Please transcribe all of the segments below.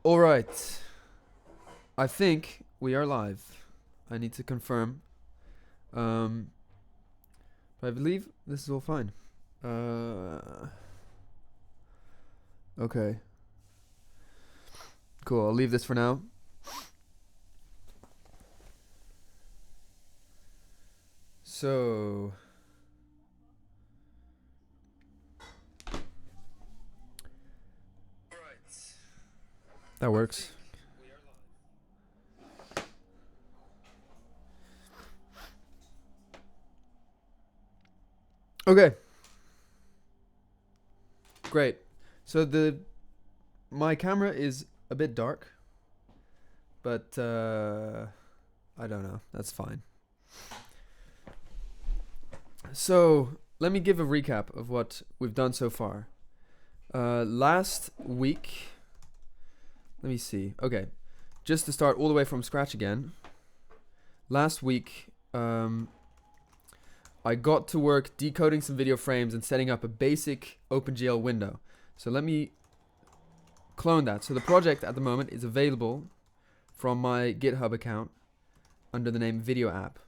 All right. I think we are live. I need to confirm. But I believe this is all fine. Okay. Cool. I'll leave this for now. So that works. Okay. Great. So my camera is a bit dark, but I don't know. That's fine. So let me give a recap of what we've done so far. Last week, let me see. Okay, just to start all the way from scratch again. Last week, I got to work decoding some video frames and setting up a basic OpenGL window. So let me clone that. So the project at the moment is available from my GitHub account under the name Video App.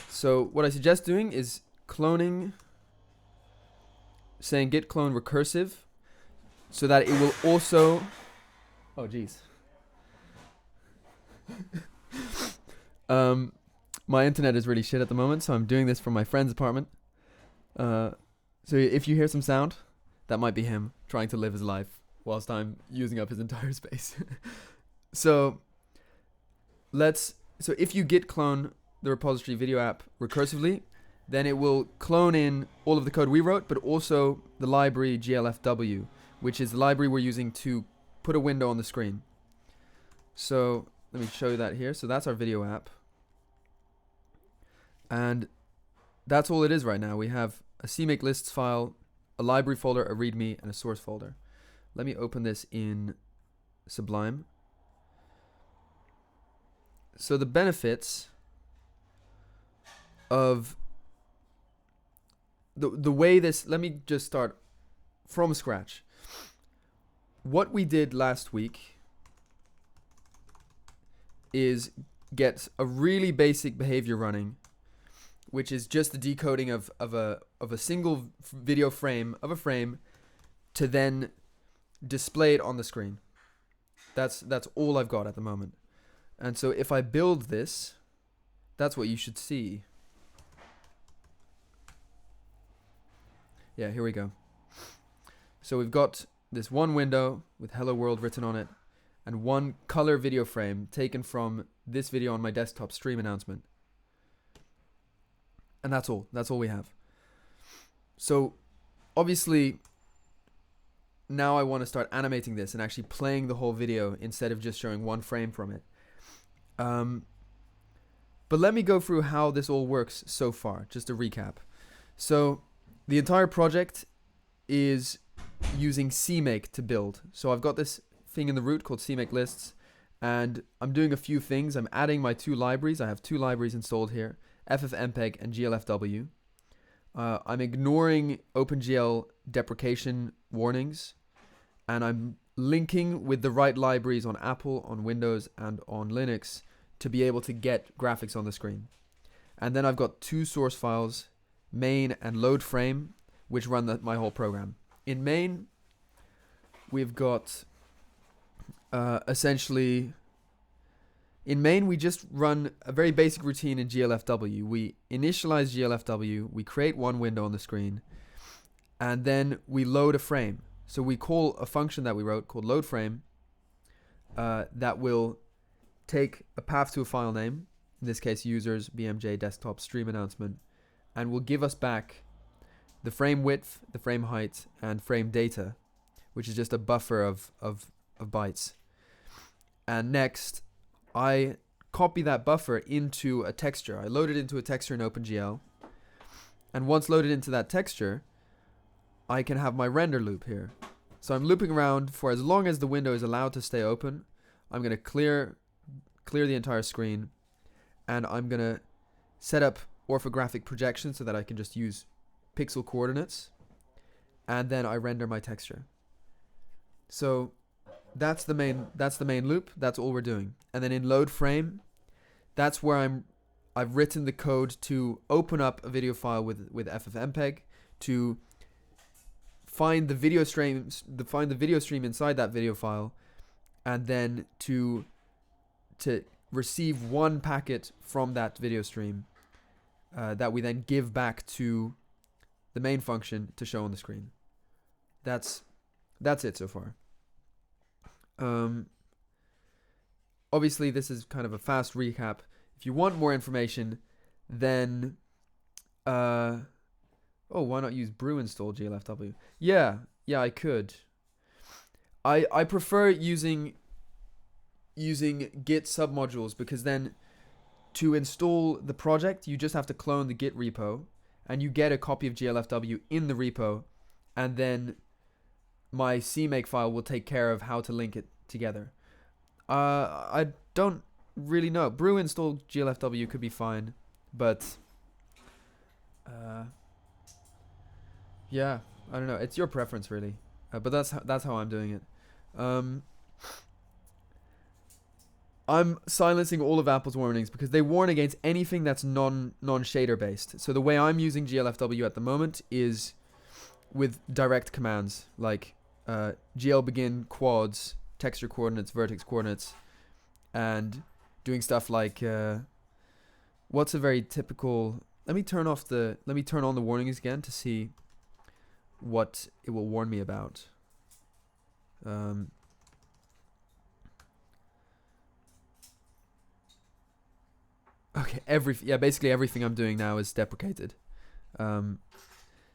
So what I suggest doing is cloning, saying git clone recursive, so that it will also, oh geez. My internet is really shit at the moment, so I'm doing this from my friend's apartment. So if you hear some sound, that might be him trying to live his life whilst I'm using up his entire space. So if you git clone the repository video app recursively, then it will clone in all of the code we wrote, but also the library glfw, which is the library we're using to put a window on the screen. So let me show you that here. So that's our video app. And that's all it is right now. We have a CMake lists file, a library folder, a README, and a source folder. Let me open this in Sublime. So the benefits of the way this, let me just start from scratch. What we did last week is get a really basic behavior running, which is just the decoding of a single video frame of a frame to then display it on the screen. That's all I've got at the moment. And so if I build this, that's what you should see. Yeah, here we go. So we've got this one window with hello world written on it and one color video frame taken from this video on my desktop stream announcement. And that's all. That's all we have. So obviously now I want to start animating this and actually playing the whole video instead of just showing one frame from it. But let me go through how this all works so far, just to recap. So the entire project is using CMake to build. So I've got this thing in the root called CMake lists, and I'm doing a few things. I'm adding my two libraries. I have two libraries installed here, FFmpeg and GLFW. I'm ignoring OpenGL deprecation warnings, and I'm linking with the right libraries on Apple, on Windows, and on Linux to be able to get graphics on the screen. And then I've got two source files, main and load frame, which run my whole program. In main, we've got essentially, in main we just run a very basic routine in GLFW. We initialize GLFW, we create one window on the screen, and then we load a frame. So we call a function that we wrote called load frame that will take a path to a file name, in this case users bmj desktop stream announcement, and will give us back the frame width, the frame height, and frame data, which is just a buffer of bytes. And next, I copy that buffer into a texture. I load it into a texture in OpenGL. And once loaded into that texture, I can have my render loop here. So I'm looping around for as long as the window is allowed to stay open. I'm going to clear the entire screen, and I'm going to set up orthographic projection so that I can just use pixel coordinates, and then I render my texture. So that's the main loop. That's all we're doing. And then in load frame, that's where I've written the code to open up a video file with FFmpeg to find the video stream inside that video file, and then to receive one packet from that video stream that we then give back to the main function to show on the screen. That's it so far. Obviously, this is kind of a fast recap. If you want more information, then why not use brew install glfw? Yeah, I could. I prefer using Git submodules, because then to install the project, you just have to clone the Git repo, and you get a copy of glfw in the repo, and then my CMake file will take care of how to link it together. I don't really know. Brew install glfw could be fine, but yeah, I don't know. It's your preference, really. But that's how I'm doing it. I'm silencing all of Apple's warnings because they warn against anything that's non-shader based. So the way I'm using glfw at the moment is with direct commands like gl begin quads, texture coordinates, vertex coordinates, and doing stuff like what's a very typical. Let me turn on the warnings again to see what it will warn me about. Okay, basically everything I'm doing now is deprecated.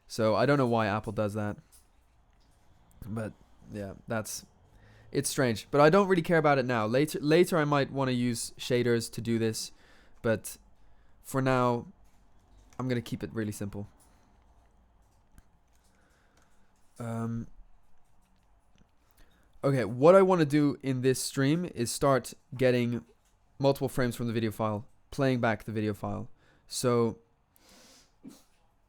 So I don't know why Apple does that. But yeah, it's strange. But I don't really care about it now. Later I might want to use shaders to do this, but for now I'm going to keep it really simple. Okay, what I want to do in this stream is start getting multiple frames from the video file, playing back the video file. So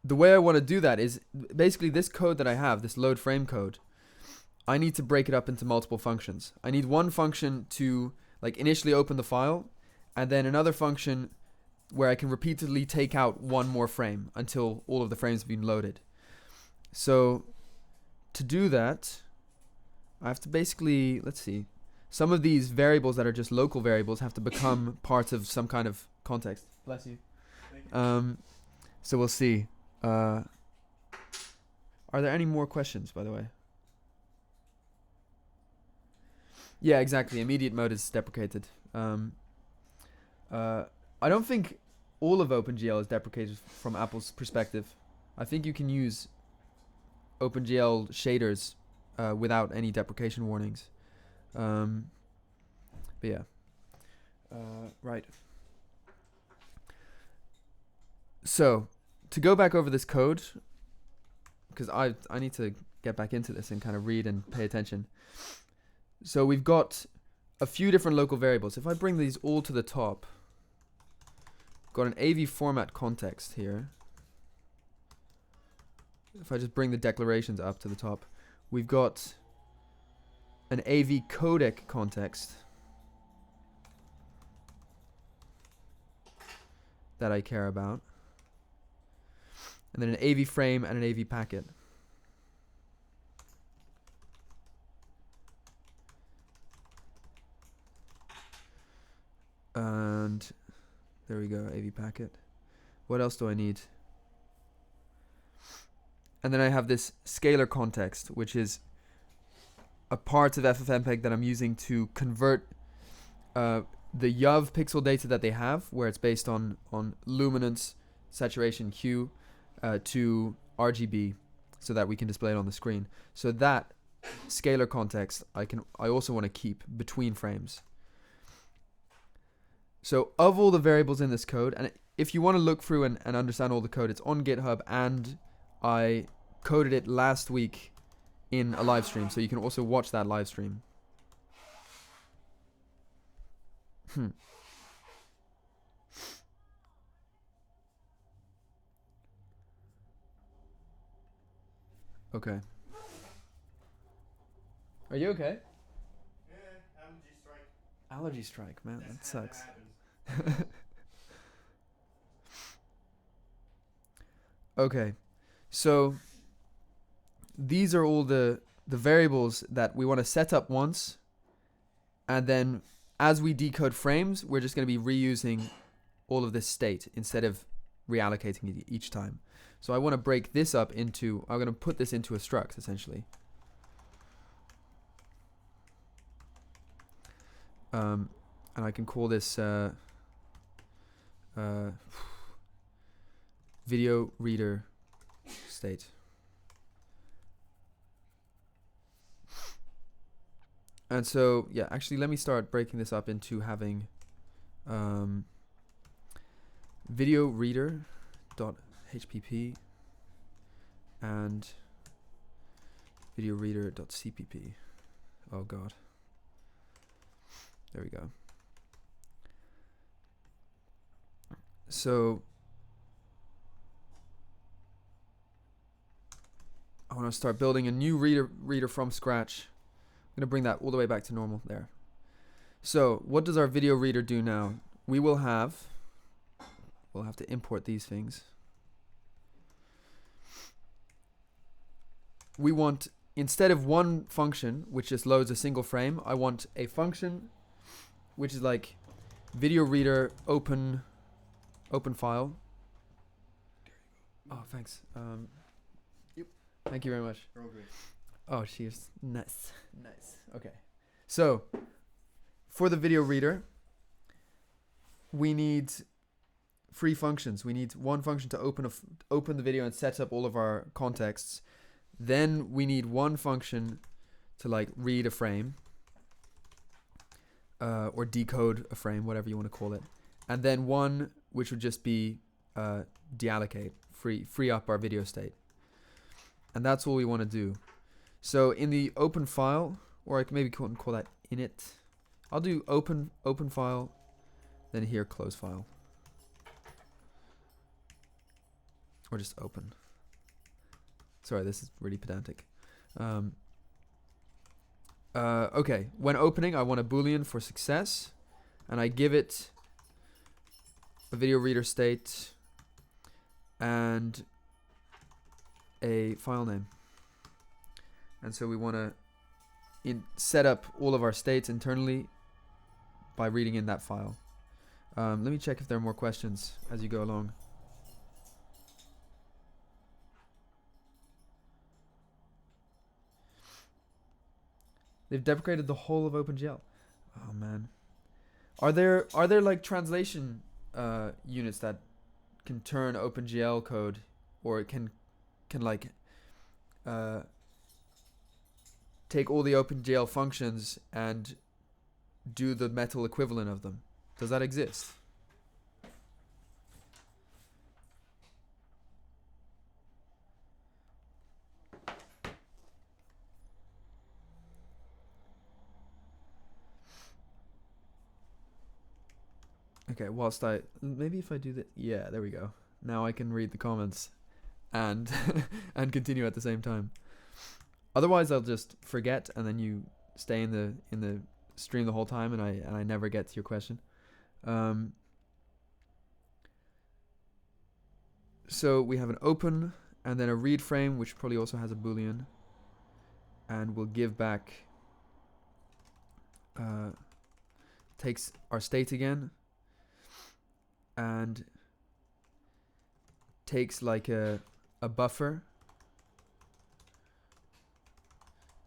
the way I want to do that is basically this code that I have, this load frame code, I need to break it up into multiple functions. I need one function to like initially open the file, and then another function where I can repeatedly take out one more frame until all of the frames have been loaded. So to do that, I have to basically, let's see, some of these variables that are just local variables have to become parts of some kind of context. Bless you. So we'll see. Are there any more questions, by the way? Yeah, exactly. Immediate mode is deprecated. I don't think all of OpenGL is deprecated from Apple's perspective. I think you can use OpenGL shaders without any deprecation warnings. But yeah. Right. So, to go back over this code, because I need to get back into this and kind of read and pay attention. So we've got a few different local variables. If I bring these all to the top, got an AV format context here. If I just bring the declarations up to the top, we've got an AV codec context that I care about, and then an AV frame and an AV packet. And there we go, AV packet. What else do I need? And then I have this scalar context, which is a part of FFmpeg that I'm using to convert the YUV pixel data that they have, where it's based on luminance, saturation, hue, to RGB, so that we can display it on the screen. So that scalar context I also want to keep between frames. So of all the variables in this code, and if you want to look through and understand all the code, it's on GitHub, and I coded it last week in a live stream, so you can also watch that live stream. Okay. Are you okay? Allergy strike, man. That sucks. Okay, so these are all the variables that we want to set up once, and then as we decode frames, we're just going to be reusing all of this state instead of reallocating it each time. So I want to break this up into, I'm going to put this into a struct essentially. And I can call this video reader state. And so, yeah, actually, let me start breaking this up into having video reader dot hpp and video reader dot cpp. Oh god. There we go. So I want to start building a new reader from scratch. I'm going to bring that all the way back to normal there. So what does our video reader do now? We'll have to import these things. We want, instead of one function which just loads a single frame, I want a function which is like video reader open file. Oh, thanks. Yep. Thank you very much. You're all great. Oh, cheers. Nice. Nice. Okay. So, for the video reader, we need three functions. We need one function to open the video and set up all of our contexts. Then we need one function to like read a frame or decode a frame, whatever you want to call it. And then one which would just be deallocate, free up our video state. And that's all we want to do. So in the open file, or I can maybe call that init. I'll do open file, then here close file. Or just open. Sorry, this is really pedantic. Okay, when opening, I want a boolean for success, and I give it a video reader state and a file name. And so we want to set up all of our states internally by reading in that file. Let me check if there are more questions as you go along. They've deprecated the whole of OpenGL. Oh man. Are there like translation units that can turn OpenGL code, or it can like take all the OpenGL functions and do the metal equivalent of them? Does that exist? Okay, whilst maybe if I do that, yeah, there we go. Now I can read the comments and and continue at the same time. Otherwise, I'll just forget, and then you stay in the stream the whole time, and I never get to your question. So we have an open, and then a read frame, which probably also has a boolean, and we'll give back takes our state again, and takes like a buffer,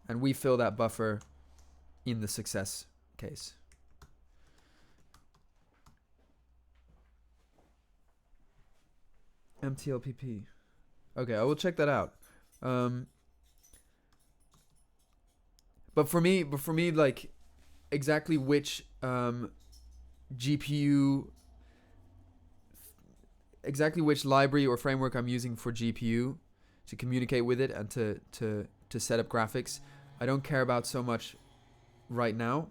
and we fill that buffer in the success case. MTLPP. Okay, I will check that out. But for me, like exactly which GPU, exactly which library or framework I'm using for GPU to communicate with it and to set up graphics, I don't care about so much right now.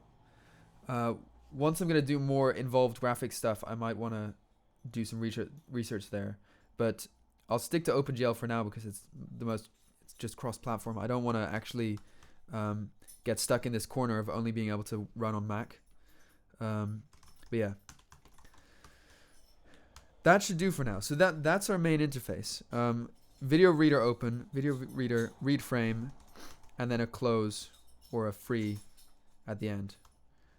Once I'm gonna do more involved graphics stuff, I might want to do some research there. But I'll stick to OpenGL for now because it's just cross-platform. I don't want to actually get stuck in this corner of only being able to run on Mac. But yeah, that should do for now. So that's our main interface. Video reader open, video reader read frame, and then a close or a free at the end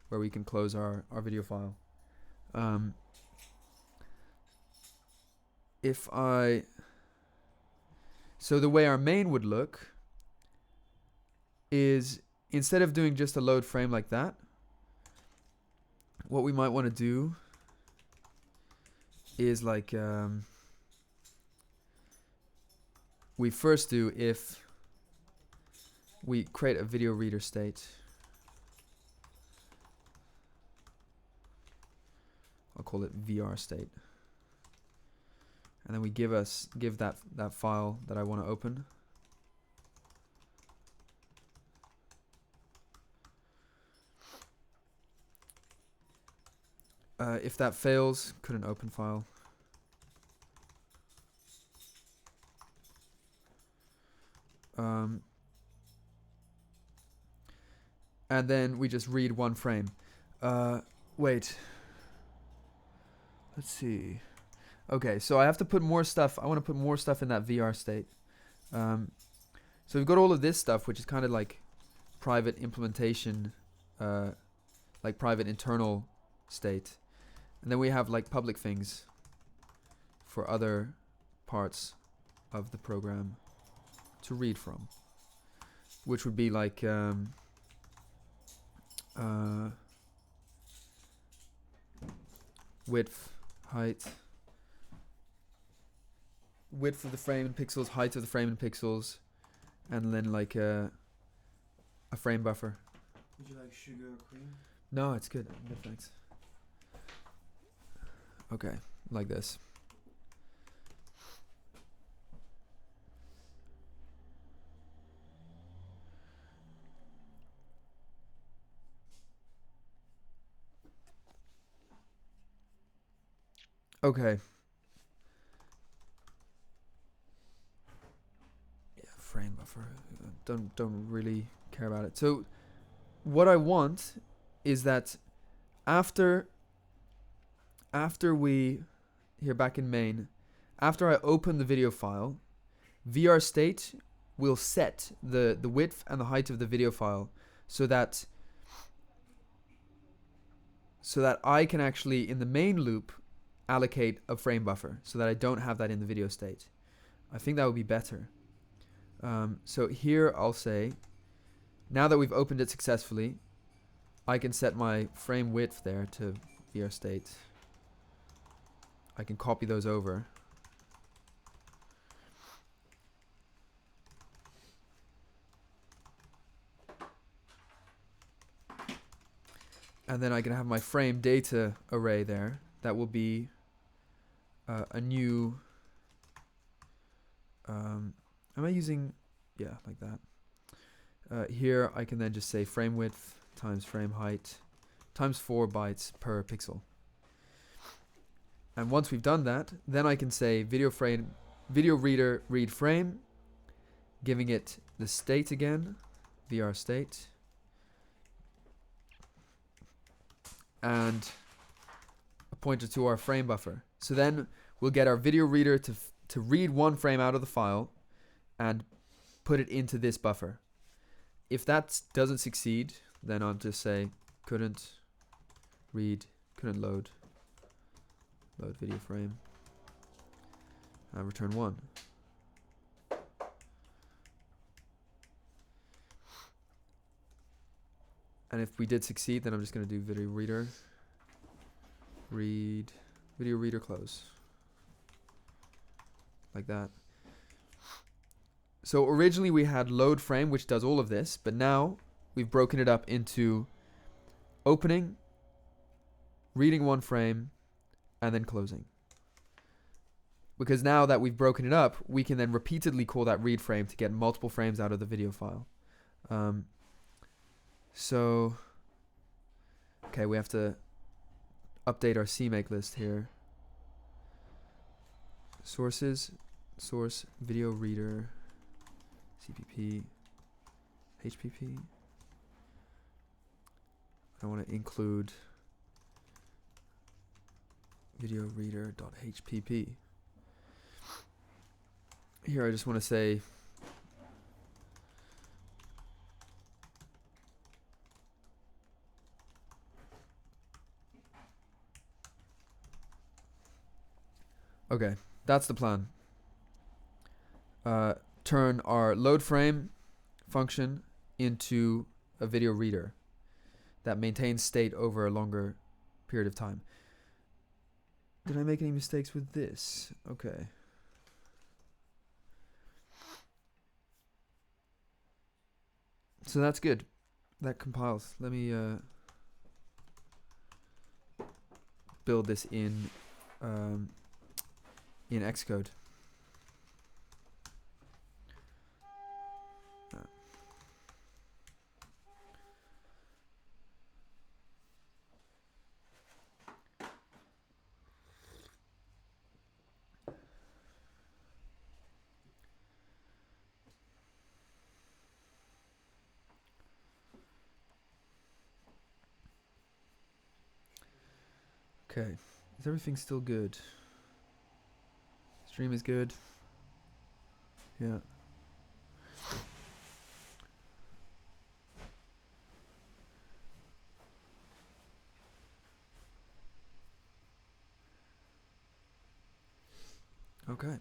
where we can close our video file. So the way our main would look is, instead of doing just a load frame like that, what we might want to do is like, we first do if we create a video reader state. I'll call it VR state. And then we give that file that I want to open. If that fails, couldn't open file. And then we just read one frame. Wait. Let's see. Okay, so I have to put more stuff. I want to put more stuff in that VR state. So we've got all of this stuff, which is kind of like private implementation, like private internal state. And then we have like public things for other parts of the program to read from, which would be like width, height, width of the frame in pixels, height of the frame in pixels, and then like a frame buffer. Would you like sugar or cream? No, it's good. No, thanks. Okay, like this. Okay. Yeah, frame buffer. Don't really care about it. So what I want is that after we, here back in main, after I open the video file, VR state will set the width and the height of the video file so that I can actually, in the main loop, allocate a frame buffer so that I don't have that in the video state. I think that would be better. So here I'll say, now that we've opened it successfully, I can set my frame width there to VR state. I can copy those over. And then I can have my frame data array there. That will be a new, am I using, yeah, like that. Here I can then just say frame width times frame height times 4 bytes per pixel. And once we've done that, then I can say video reader read frame, giving it the state again, VR state, and a pointer to our frame buffer. So then we'll get our video reader to read one frame out of the file and put it into this buffer. If that doesn't succeed, then I'll just say couldn't read, couldn't load video frame, and return 1. And if we did succeed, then I'm just going to do video reader read, video reader close, like that. So originally we had load frame, which does all of this, but now we've broken it up into opening, reading one frame, and then closing. Because now that we've broken it up, we can then repeatedly call that read frame to get multiple frames out of the video file. So, okay, we have to update our CMake list here. Sources, source, video reader, CPP, HPP. I want to include video reader.hpp. Here I just want to say okay, that's the plan. Turn our load frame function into a video reader that maintains state over a longer period of time. Did I make any mistakes with this? Okay. So that's good. That compiles. Let me build this in Xcode. Okay, is everything still good? Stream is good. Yeah. Okay.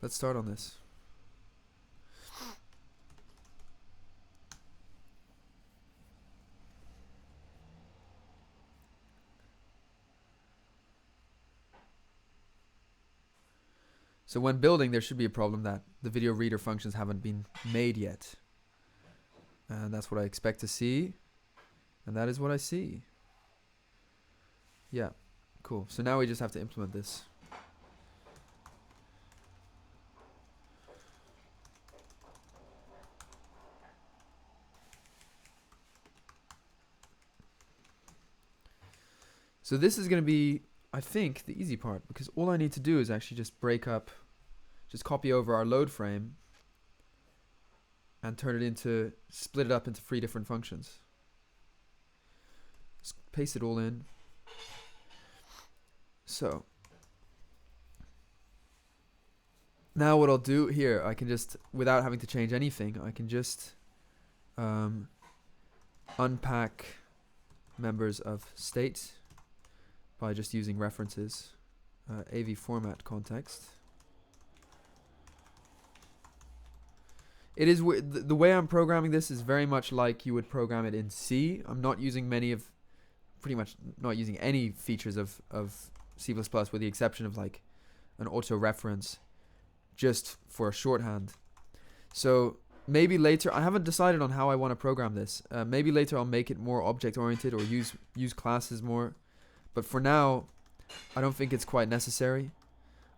Let's start on this. So when building, there should be a problem that the video reader functions haven't been made yet. And that's what I expect to see. And that is what I see. Yeah, cool. So now we just have to implement this. So this is going to be, I think, the easy part, because all I need to do is actually just break up, just copy over our load frame and turn it into, split it up into 3 different functions. Just paste it all in. So now what I'll do here, I can just, without having to change anything, I can just unpack members of state by just using references. AV format context. It is the way I'm programming this is very much like you would program it in C. I'm not using pretty much not using any features of C++, with the exception of like an auto reference, just for shorthand. So maybe later, I haven't decided on how I want to program this. Maybe later I'll make it more object oriented or use classes more. But for now, I don't think it's quite necessary.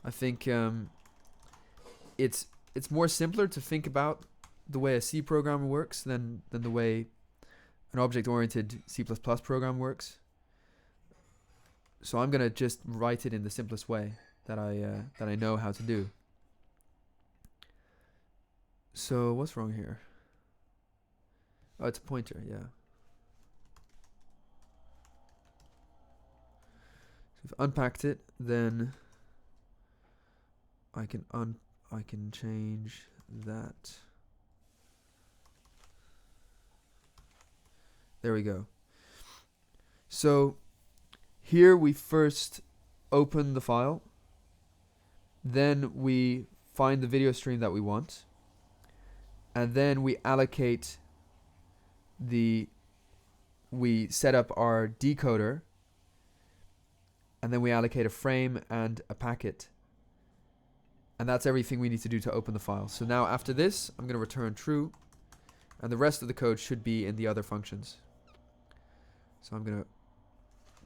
I think it's more simpler to think about the way a C programmer works than the way an object-oriented C++ program works. So I'm gonna just write it in the simplest way that I know how to do. So what's wrong here? Oh, it's a pointer, yeah. So if I've unpacked it, then I can change that. There we go. So here we first open the file, then we find the video stream that we want, and then we allocate we set up our decoder, and then we allocate a frame and a packet. And that's everything we need to do to open the file. So now after this, I'm going to return true, and the rest of the code should be in the other functions. So I'm going to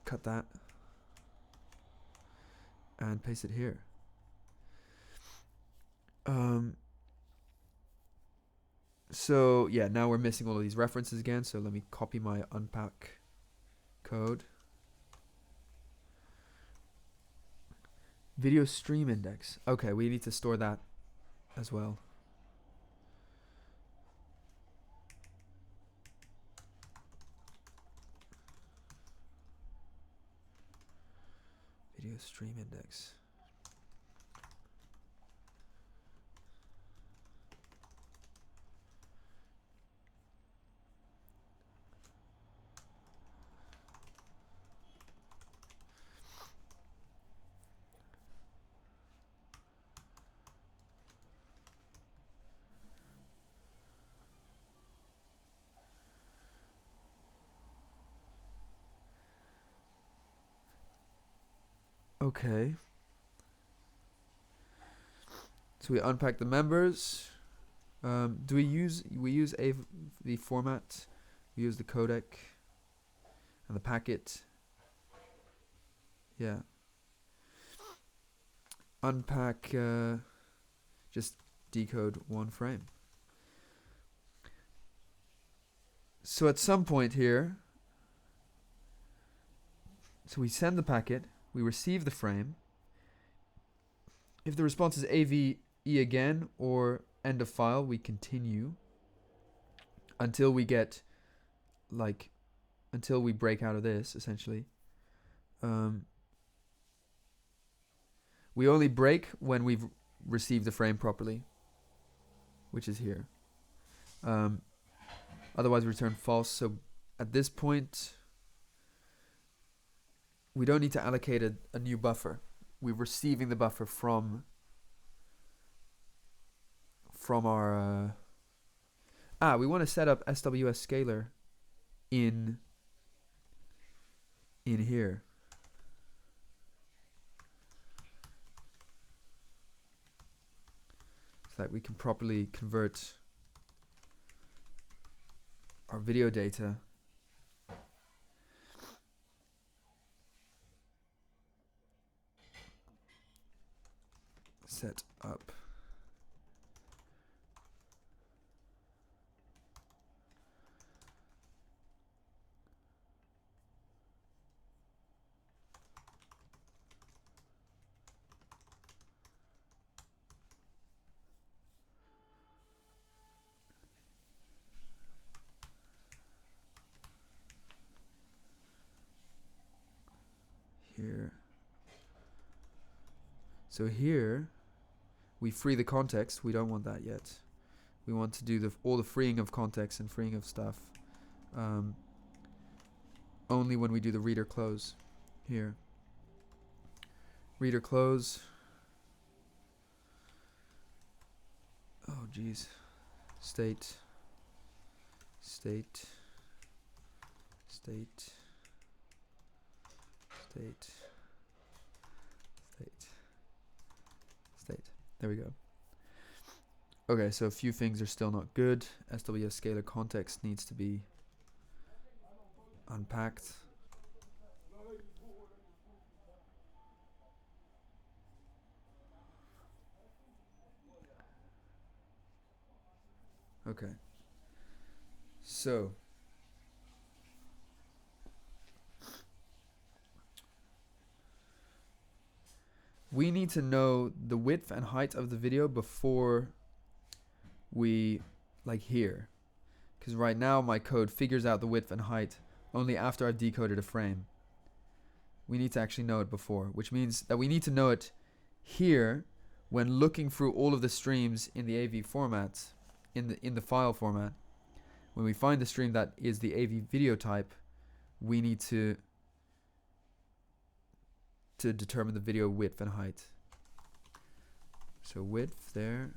cut that and paste it here. So yeah, now we're missing all of these references again. So let me copy my unpack code. Video stream index. Okay, we need to store that as well. stream index. Okay. So we unpack the members. Do we use AV format? We use the codec and the packet. Yeah. Unpack. Just decode one frame. So at some point here, so we send the packet, we receive the frame. If the response is AVE again or end of file, we continue until we get, like, until we break out of this, essentially. We only break when we've received the frame properly, which is here. Otherwise, we return false. So at this point, we don't need to allocate a new buffer. We're receiving the buffer from our... we want to set up SWS scaler in here. So that we can properly convert our video data set up. Here. So here we free the context. We don't want that yet. We want to do all the freeing of context and freeing of stuff only when we do the reader close here. Reader close. Oh geez. State. State. State. State. State. State. There we go. Okay, so a few things are still not good. SWS scalar context needs to be unpacked. Okay. So we need to know the width and height of the video before we here, because right now my code figures out the width and height only after I've decoded a frame. We need to actually know it before, which means that we need to know it here when looking through all of the streams in the AV format, in the file format. When we find the stream that is the AV video type, we need to determine the video width and height. So width there,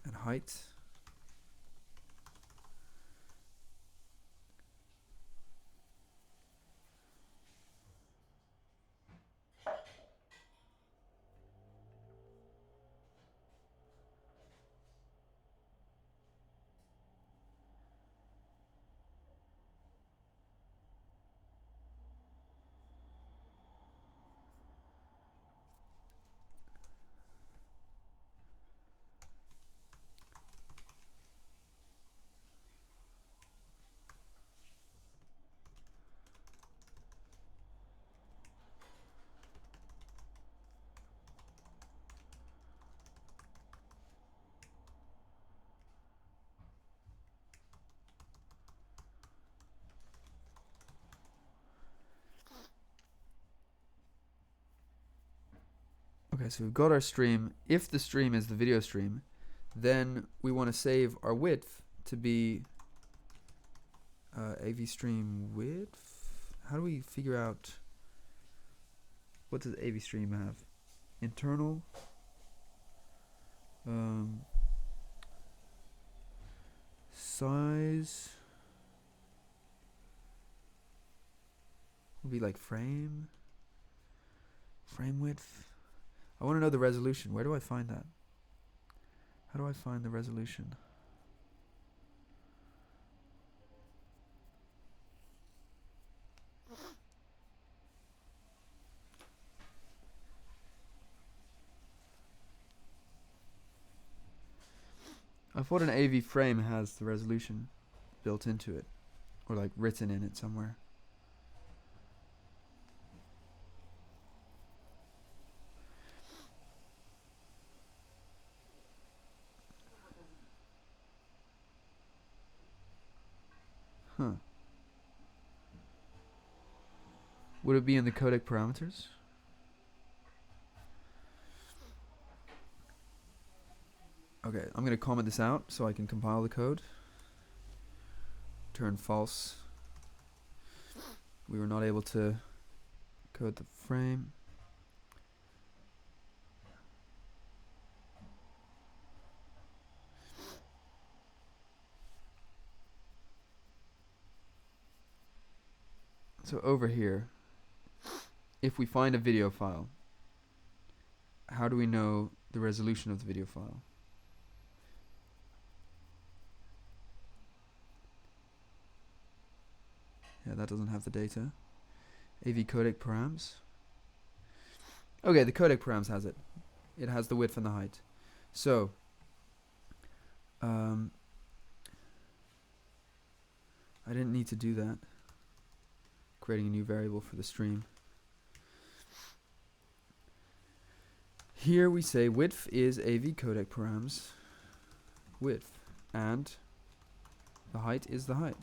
and height. Okay, so we've got our stream. If the stream is the video stream, then we want to save our width to be AV stream width. How do we figure out what does AV stream have? Internal. Size would be like frame width. I want to know the resolution. Where do I find that? How do I find the resolution? I thought an AV frame has the resolution built into it, or like written in it somewhere. Huh. Would it be in the codec parameters? Okay, I'm going to comment this out so I can compile the code. Turn false. We were not able to code the frame. So over here, if we find a video file, how do we know the resolution of the video file? Yeah, that doesn't have the data. AV codec params. Okay, the codec params has it. It has the width and the height. So, I didn't need to do that. Creating a new variable for the stream. Here we say width is AV codec params width, and the height is the height.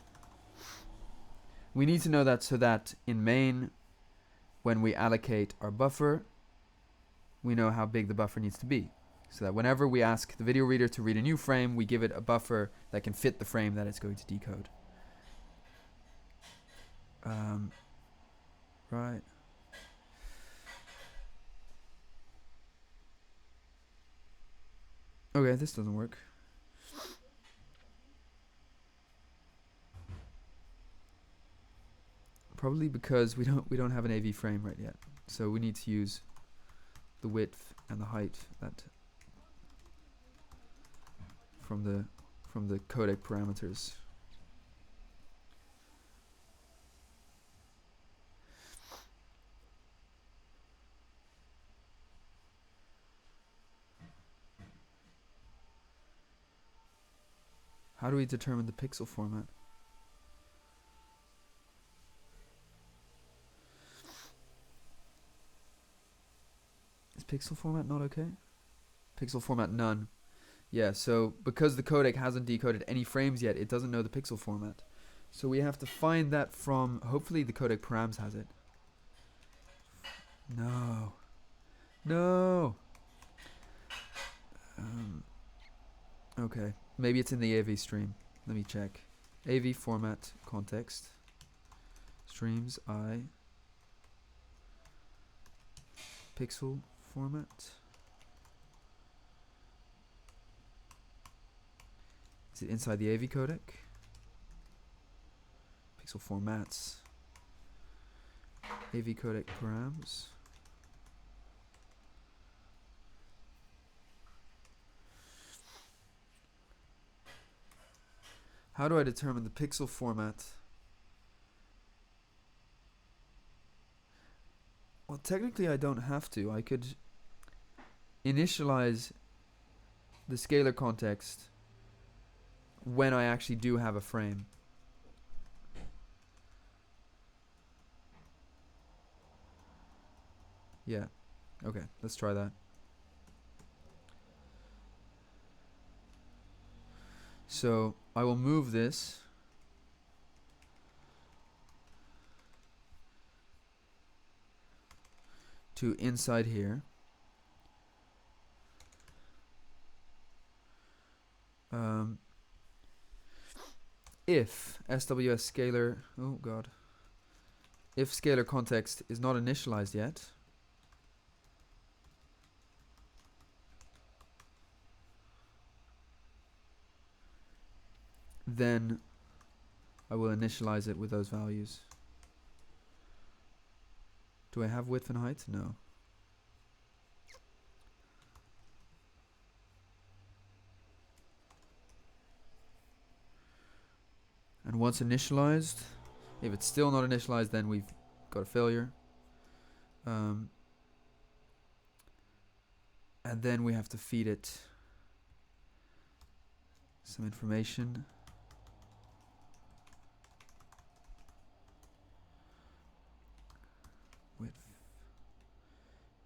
We need to know that so that in main, when we allocate our buffer, we know how big the buffer needs to be. So that whenever we ask the video reader to read a new frame, we give it a buffer that can fit the frame that it's going to decode. Right. Okay, this doesn't work. Probably because we don't have an AV frame right yet. So we need to use the width and the height that from the codec parameters. How do we determine the pixel format? Is pixel format not okay? Pixel format none. Yeah, so because the codec hasn't decoded any frames yet, it doesn't know the pixel format. So we have to find that from, hopefully the codec params has it. No. No. Okay, maybe it's in the AV stream. Let me check. AV format context. Streams I. Pixel format. Is it inside the AV codec? Pixel formats. AV codec params. How do I determine the pixel format? Well, technically I don't have to. I could initialize the scalar context when I actually do have a frame. Yeah. Okay, let's try that. So I will move this to inside here. If SWS scalar, oh god, if scalar context is not initialized yet, then I will initialize it with those values. Do I have width and height? No. And once initialized, if it's still not initialized, then we've got a failure. And then we have to feed it some information. Width.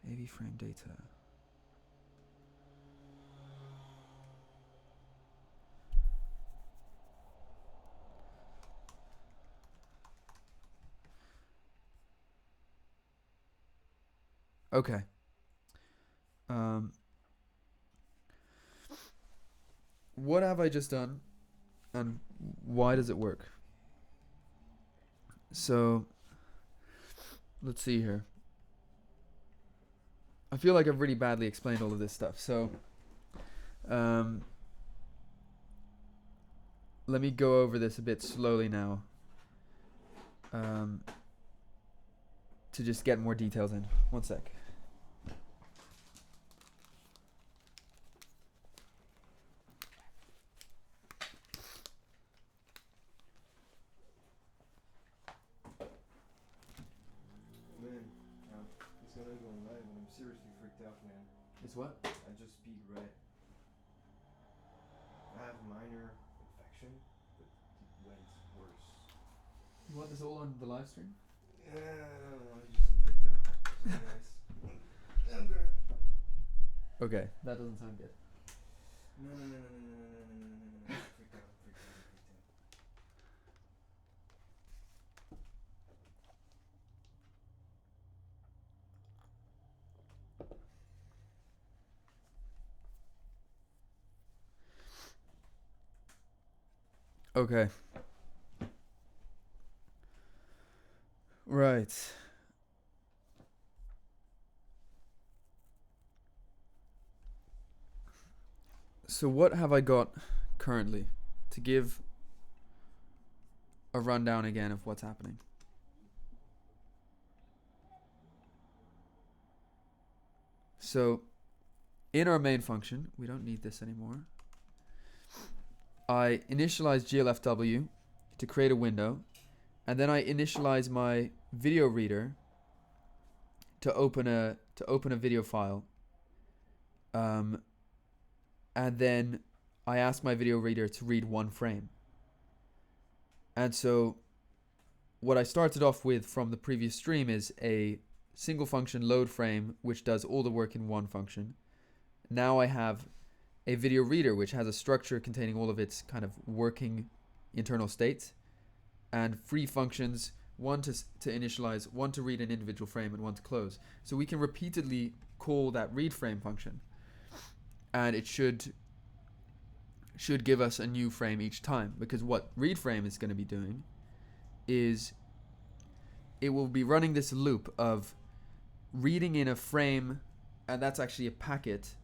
AV frame data. Okay. What have I just done, and why does it work? So, let's see here. I feel like I've really badly explained all of this stuff. So, let me go over this a bit slowly now, to just get more details in. One sec. It's gonna go live and I'm seriously freaked out, man. It's what? I just peed right. I have minor infection, but it went worse. You want this all on the live stream? I don't know, I just freaked out. So nice. I'm gonna... Okay, that doesn't sound good. No. Freaked out. Okay. Right. So what have I got currently to give a rundown again of what's happening? So in our main function, we don't need this anymore. I initialize glfw to create a window, and then I initialize my video reader to open a video file. And then I ask my video reader to read one frame. And so what I started off with from the previous stream is a single function load frame, which does all the work in one function. Now I have a video reader, which has a structure containing all of its kind of working internal states, and free functions, one to initialize, one to read an individual frame, and one to close. So we can repeatedly call that read frame function, and it should give us a new frame each time, because what read frame is going to be doing is it will be running this loop of reading in a frame, and that's actually a packet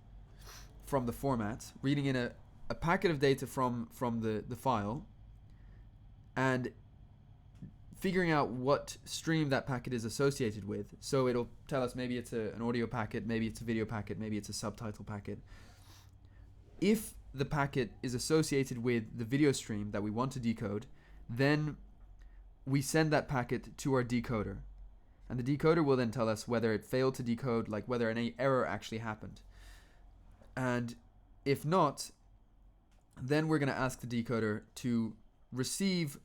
from the format, reading in a packet of data from the file, and figuring out what stream that packet is associated with. So it'll tell us maybe it's an audio packet, maybe it's a video packet, maybe it's a subtitle packet. If the packet is associated with the video stream that we want to decode, then we send that packet to our decoder. And the decoder will then tell us whether it failed to decode, like whether any error actually happened. And if not, then we're going to ask the decoder to receive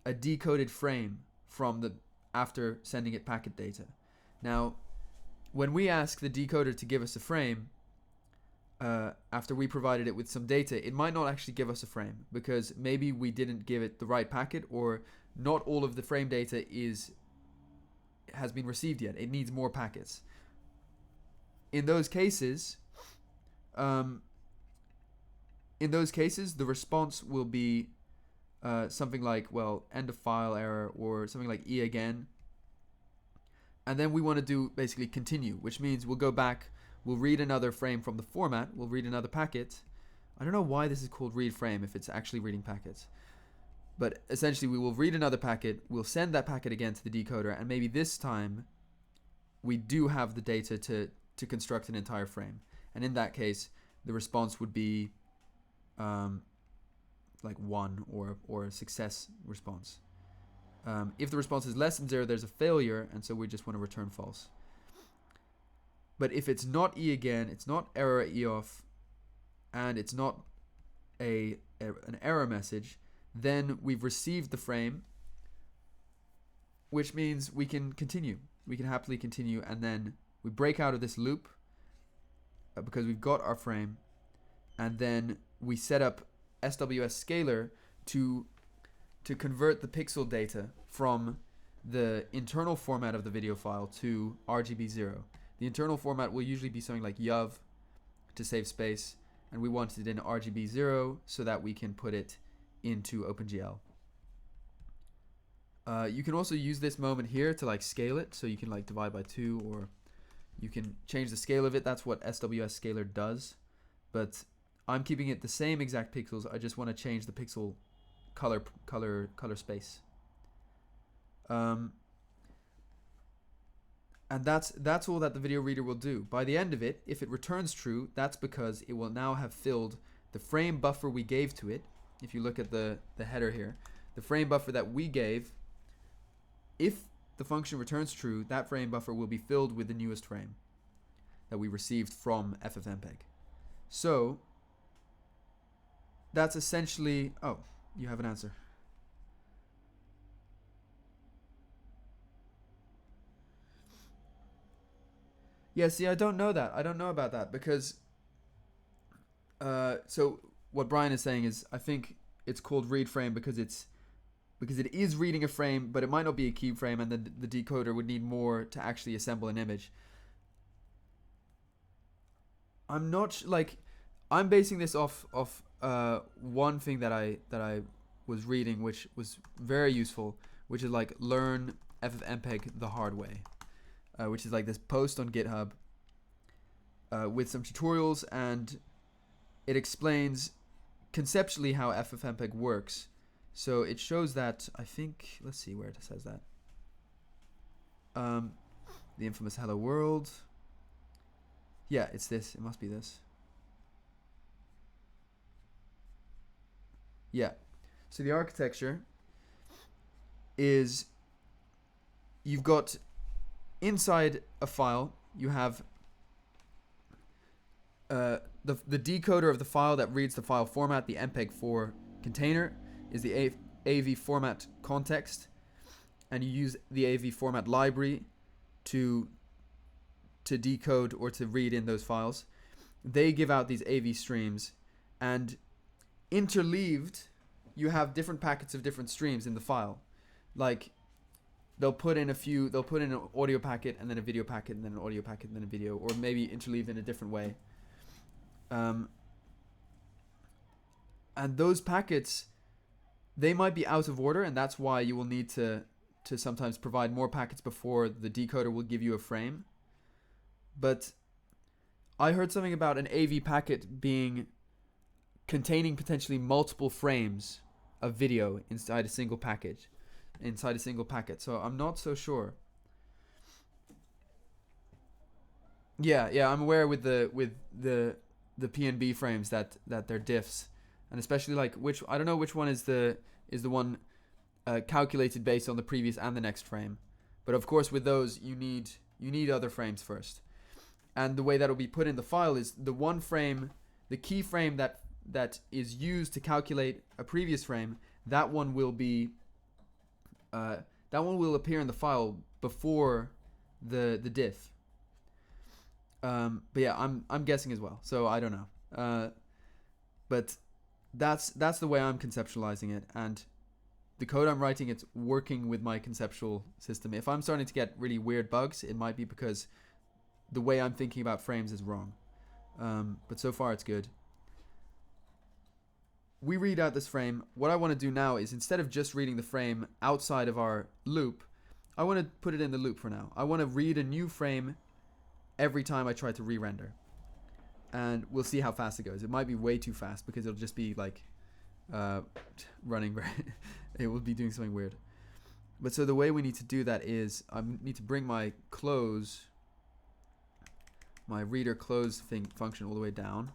a decoded frame from after sending it packet data. Now, when we ask the decoder to give us a frame, after we provided it with some data, it might not actually give us a frame, because maybe we didn't give it the right packet, or not all of the frame data has been received yet. It needs more packets. In those cases, in those cases, the response will be something like, well, end of file error, or something like E again. And then we want to do basically continue, which means we'll go back, we'll read another frame from the format, we'll read another packet. I don't know why this is called read frame if it's actually reading packets. But essentially we will read another packet, we'll send that packet again to the decoder, and maybe this time we do have the data to construct an entire frame. And in that case, the response would be like 1 or a success response. If the response is less than 0, there's a failure, and so we just want to return false. But if it's not E again, it's not error E off, and it's not an error message, then we've received the frame, which means we can continue. We can happily continue, and then we break out of this loop because we've got our frame, and then we set up SWS scaler to convert the pixel data from the internal format of the video file to RGB0. The internal format will usually be something like YUV to save space, and we want it in RGB0 so that we can put it into OpenGL. You can also use this moment here to like scale it, so you can like divide by 2, or you can change the scale of it. That's what SWS scaler does, but I'm keeping it the same exact pixels. I just want to change the pixel color space. And that's all that the video reader will do. By the end of it, if it returns true, that's because it will now have filled the frame buffer we gave to it. If you look at the header here, the frame buffer that we gave, if the function returns true, that frame buffer will be filled with the newest frame that we received from FFmpeg. So that's essentially... Oh, you have an answer. Yeah, see, I don't know that. I don't know about that because... so what Brian is saying is, I think it's called read frame because it is reading a frame, but it might not be a key frame, and then the decoder would need more to actually assemble an image. I'm not I'm basing this off one thing that I was reading, which was very useful, which is like learn FFmpeg the hard way, which is like this post on GitHub with some tutorials, and it explains conceptually how FFmpeg works. So it shows that, I think, let's see where it says that. The infamous hello world. Yeah, it's this. It must be this. Yeah. So the architecture is, you've got inside a file, you have the decoder of the file that reads the file format, the MPEG-4 container is the AV format context, and you use the AV format library to decode or to read in those files. They give out these AV streams, and interleaved you have different packets of different streams in the file. Like they'll put in an audio packet and then a video packet and then an audio packet and then a video, or maybe interleaved in a different way. And those packets, they might be out of order, and that's why you will need to sometimes provide more packets before the decoder will give you a frame. But I heard something about an AV packet containing potentially multiple frames of video inside a single packet. So I'm not so sure. Yeah, I'm aware with the PNB frames that they're diffs, and especially like I don't know which one is the one calculated based on the previous and the next frame, but of course with those you need other frames first, and the way that will be put in the file is the one frame, the key frame that is used to calculate a previous frame, that one will appear in the file before the diff. But yeah, I'm guessing as well, so I don't know. But that's the way I'm conceptualizing it, and the code I'm writing, it's working with my conceptual system. If I'm starting to get really weird bugs, it might be because the way I'm thinking about frames is wrong. But so far it's good. we read out this frame. What I want to do now is, instead of just reading the frame outside of our loop, I want to put it in the loop for now. I want to read a new frame every time I try to re-render. And we'll see how fast it goes. It might be way too fast because it'll just be like running very it will be doing something weird. But so the way we need to do that is I need to bring my close, my reader close function all the way down.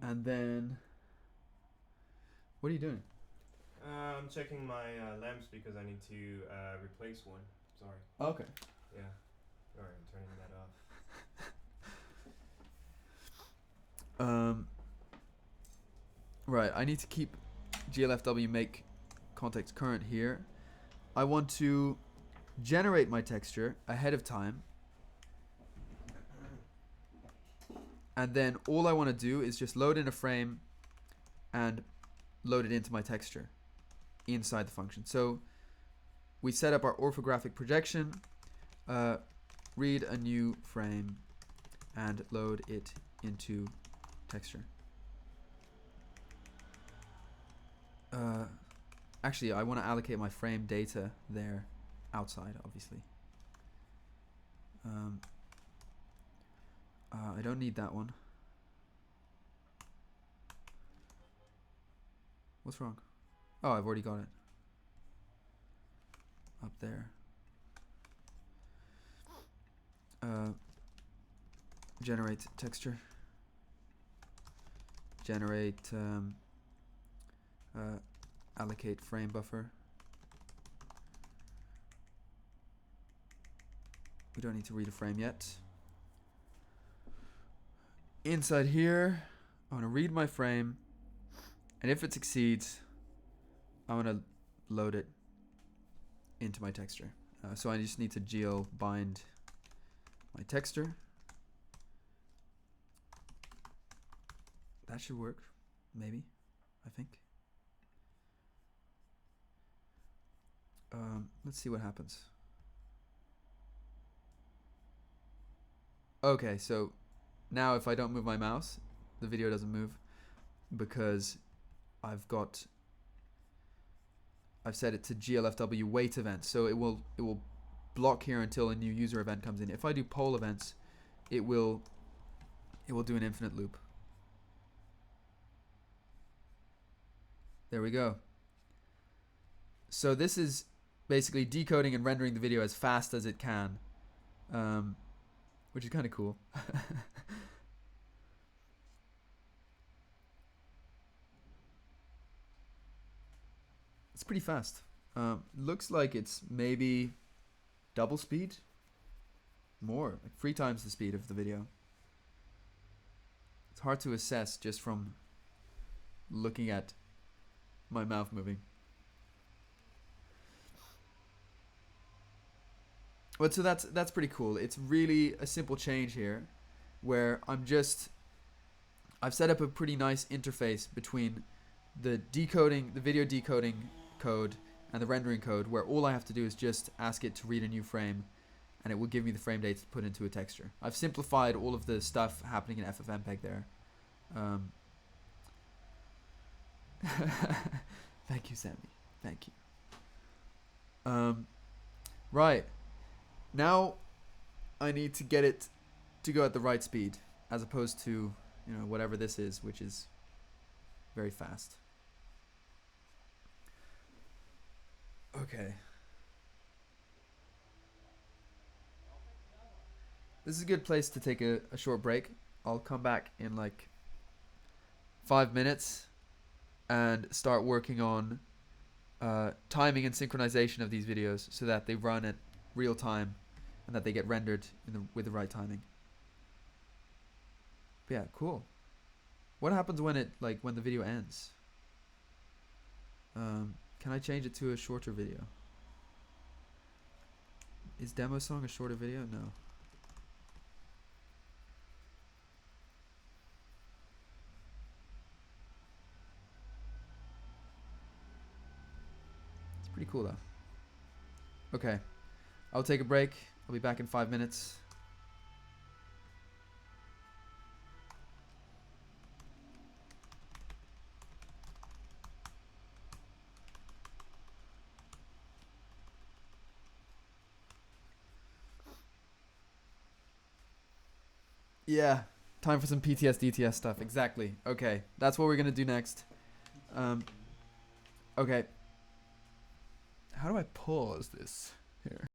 And then, what are you doing? I'm checking my lamps because I need to replace one. Sorry. Okay. Yeah. Alright, I'm turning that off. Right, I need to keep GLFW make context current here. I want to generate my texture ahead of time. And then all I want to do is just load in a frame and load it into my texture inside the function. So we set up our orthographic projection, read a new frame, and load it into texture. Actually, I want to allocate my frame data there outside, obviously. I don't need that one. What's wrong? Oh, I've already got it. Up there. Generate texture. Generate allocate frame buffer. We don't need to read a frame yet. Inside here, I want to read my frame, and if it succeeds, I want to load it into my texture. So I just need to gl bind my texture. That should work, maybe, I think. Let's see what happens. Okay, so now if I don't move my mouse, the video doesn't move because I've set it to GLFW wait event, so it will block here until a new user event comes in. If I do poll events, it will do an infinite loop. There we go. So this is basically decoding and rendering the video as fast as it can, which is kind of cool. It's pretty fast. Looks like it's maybe double speed, more, like 3 times the speed of the video. It's hard to assess just from looking at my mouth moving. But so that's pretty cool. It's really a simple change here where I've set up a pretty nice interface between the video decoding code and the rendering code, where all I have to do is just ask it to read a new frame and it will give me the frame data to put into a texture. I've simplified all of the stuff happening in FFmpeg there. Thank you, Sammy. Thank you. Right. Now I need to get it to go at the right speed, as opposed to, whatever this is, which is very fast. Okay. This is a good place to take a short break. I'll come back in like 5 minutes and start working on timing and synchronization of these videos so that they run at real time and that they get rendered with the right timing. But yeah, cool. What happens when when the video ends? Can I change it to a shorter video? Is demo song a shorter video? No. It's pretty cool though. Okay. I'll take a break. I'll be back in 5 minutes. Yeah. Time for some PTS DTS stuff. Exactly. Okay. That's what we're gonna do next. Okay. How do I pause this here?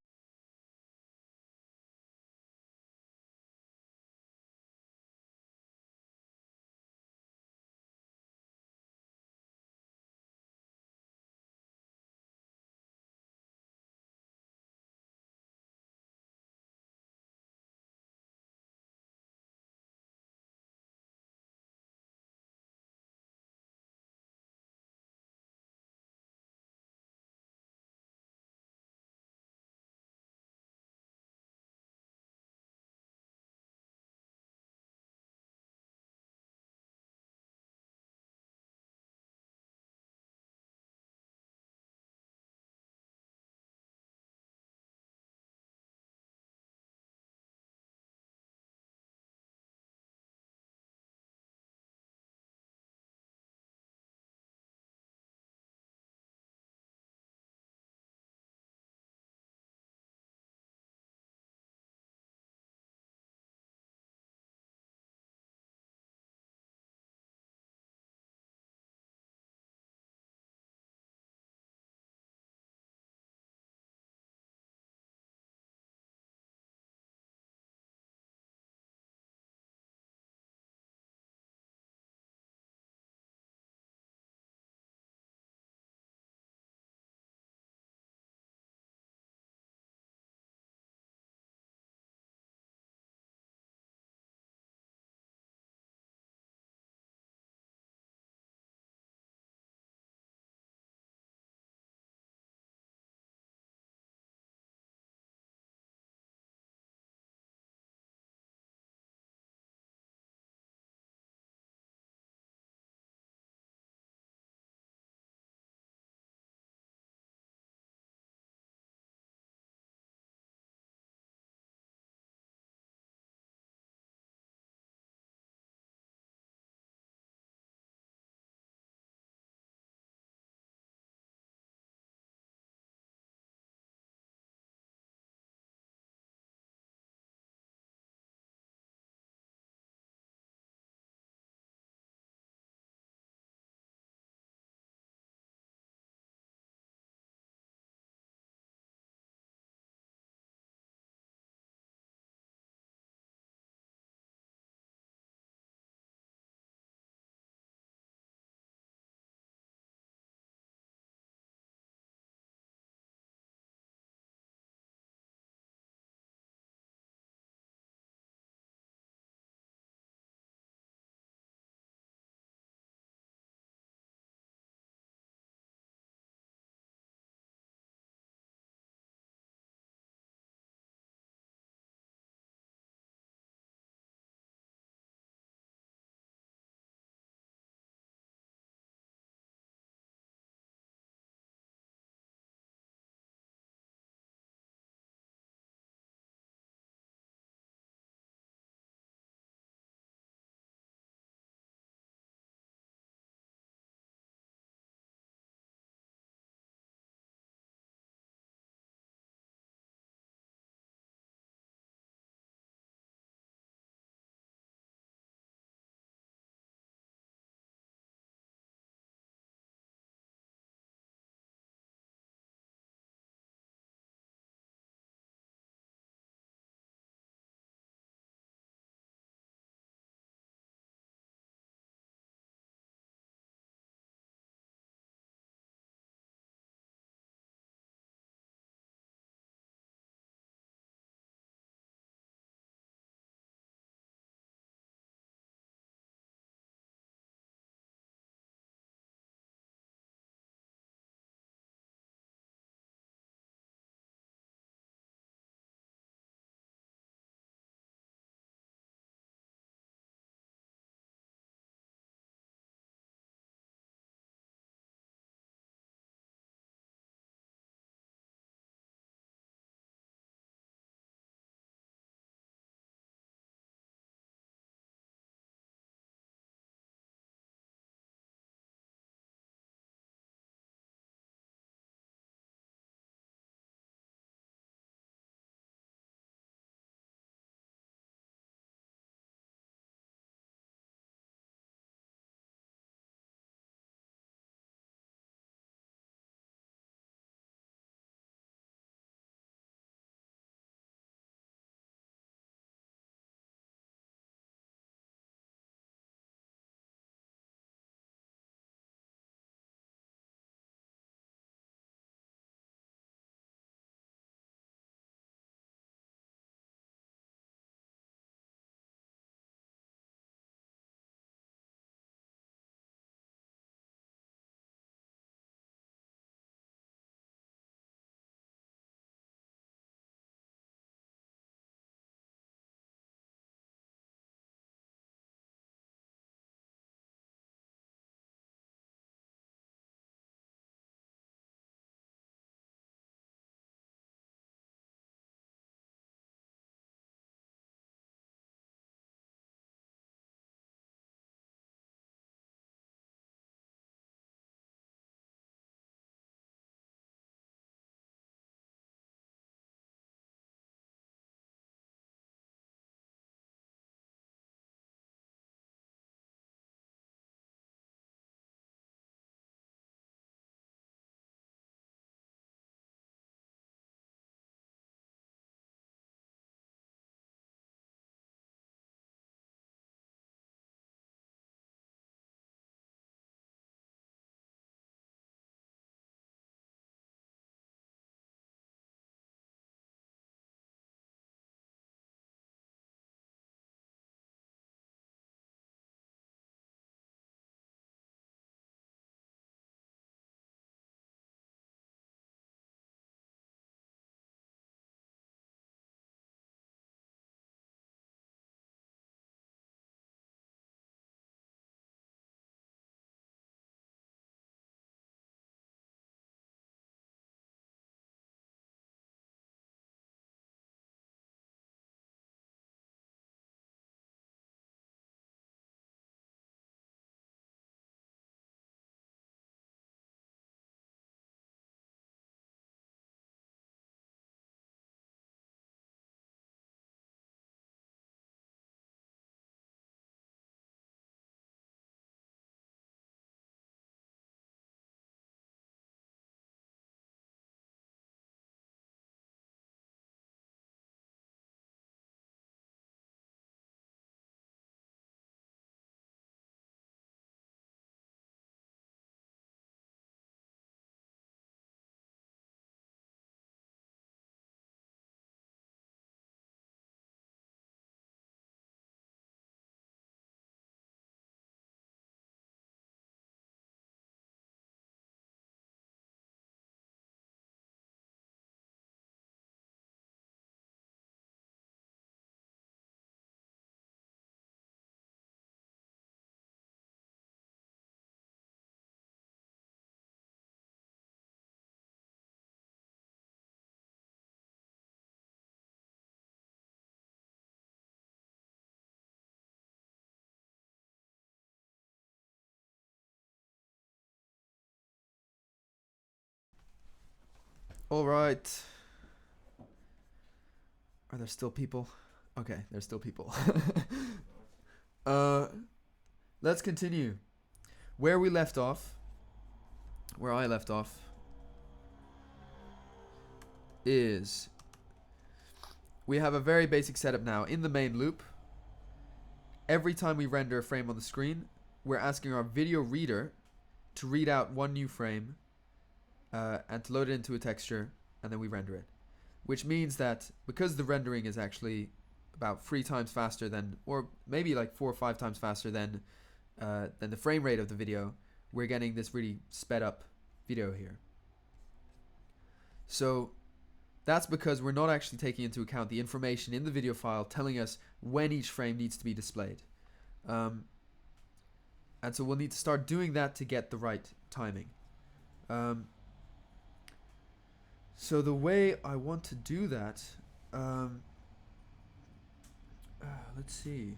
All right. Are there still people? Okay, there's still people. Let's continue. Where we left off, where I left off, is we have a very basic setup now. In the main loop, every time we render a frame on the screen, we're asking our video reader to read out one new frame and to load it into a texture, and then we render it. Which means that because the rendering is actually about 3 times faster than, or maybe like 4 or 5 times faster than the frame rate of the video, we're getting this really sped up video here. So that's because we're not actually taking into account the information in the video file telling us when each frame needs to be displayed. And so we'll need to start doing that to get the right timing. So the way I want to do that, let's see.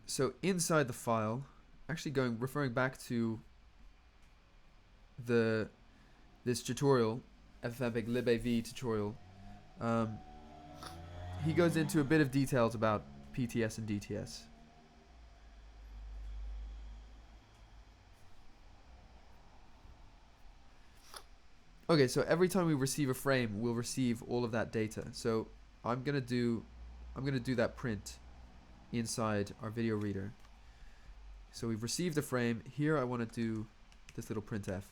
So inside the file, actually referring back to this tutorial, FFmpeg libav tutorial, he goes into a bit of details about PTS and DTS. Okay, so every time we receive a frame, we'll receive all of that data. So I'm gonna do that print inside our video reader. So we've received a frame. Here I want to do this little printf.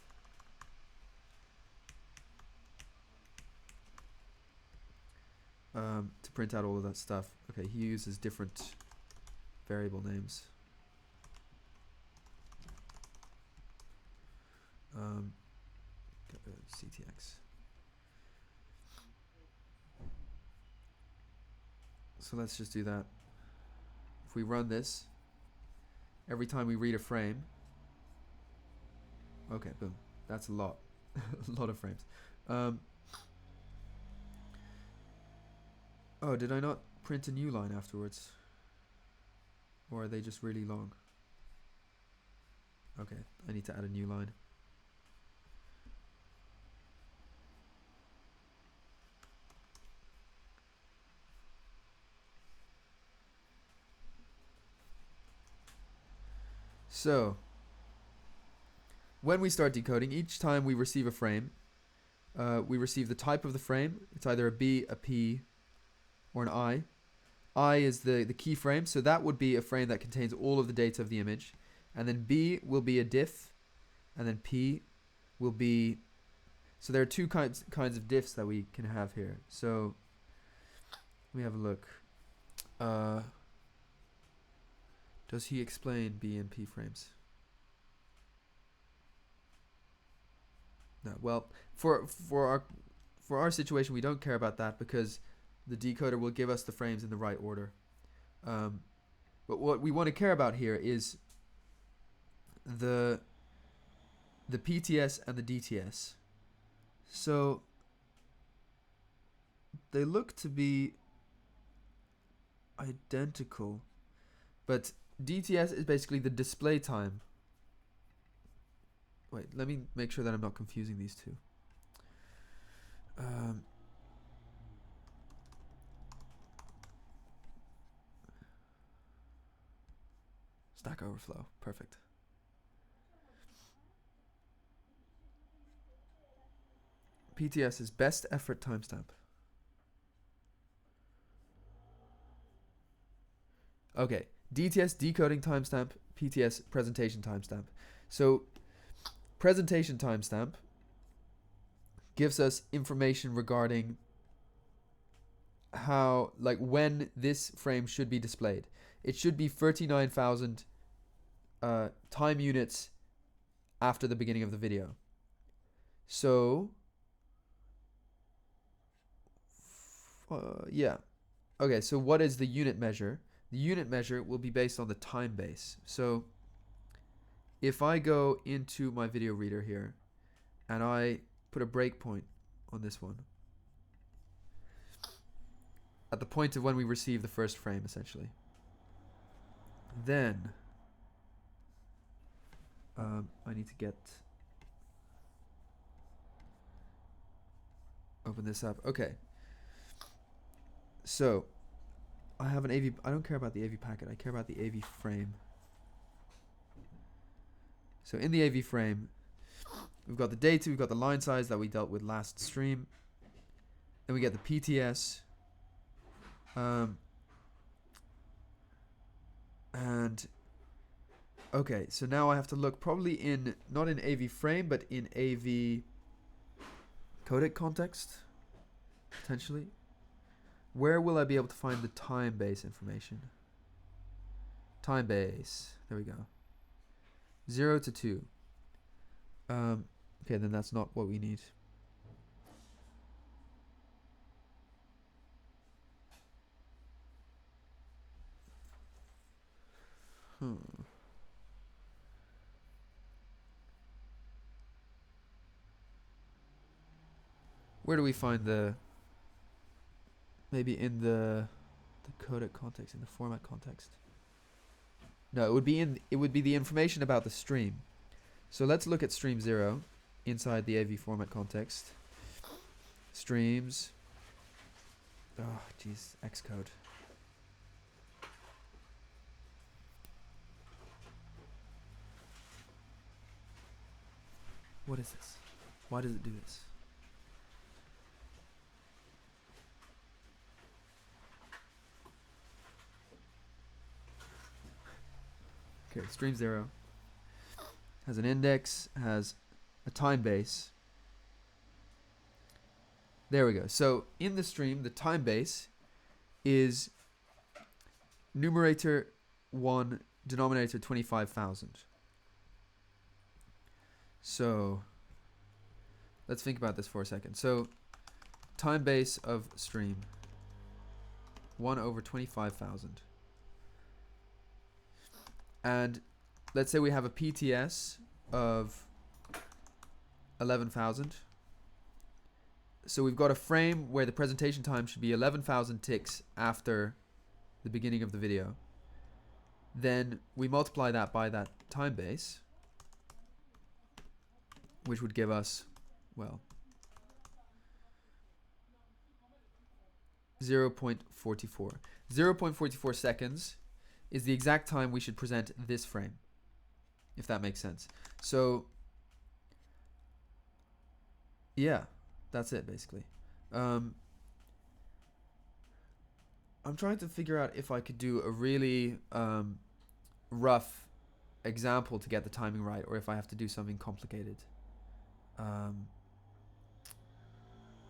To print out all of that stuff. Okay, he uses different variable names. CTX. So let's just do that. If we run this, every time we read a frame, okay, boom, that's a lot, a lot of frames. Oh, did I not print a new line afterwards? Or are they just really long? Okay, I need to add a new line. So, when we start decoding, each time we receive a frame, we receive the type of the frame. It's either a B, a P, or an I. I is the keyframe, so that would be a frame that contains all of the data of the image. And then B will be a diff, and then P will be... So there are two kinds of diffs that we can have here. So, let me have a look. Does he explain B and P frames? No. Well, for our situation, we don't care about that because the decoder will give us the frames in the right order. But what we want to care about here is the PTS and the DTS. So they look to be identical, but DTS is basically the display time. Wait, let me make sure that I'm not confusing these two. Stack Overflow, perfect. PTS is best effort timestamp. Okay, DTS decoding timestamp, PTS presentation timestamp. So presentation timestamp gives us information regarding how, like, when this frame should be displayed. It should be 39,000 time units after the beginning of the video. So yeah. Okay, so what is the unit measure? The unit measure will be based on the time base. So if I go into my video reader here and I put a breakpoint on this one at the point of when we receive the first frame, essentially. Then I need to open this up. Okay. So I have an AV. I don't care about the AV packet. I care about the AV frame. So in the AV frame, we've got the data, we've got the line size that we dealt with last stream. Then we get the PTS. And okay, so now I have to look probably in, not in AV frame, but in AV codec context, potentially. Where will I be able to find the time base information? Time base, there we go. 0 to 2. Okay, then that's not what we need. Where do we find the, maybe in the codec context, in the format context? No, it would be the information about the stream. So let's look at stream 0 inside the AV format context. Streams. Oh, jeez, Xcode. What is this? Why does it do this? Okay, stream 0 has an index, has a time base. There we go. So in the stream, the time base is numerator 1, denominator 25,000. So let's think about this for a second. So time base of stream 1 over 25,000. And let's say we have a PTS of 11,000. So we've got a frame where the presentation time should be 11,000 ticks after the beginning of the video. Then we multiply that by that time base, which would give us, well, 0.44. 0.44 seconds is the exact time we should present this frame, if that makes sense. So yeah, that's it basically. I'm trying to figure out if I could do a really rough example to get the timing right, or if I have to do something complicated.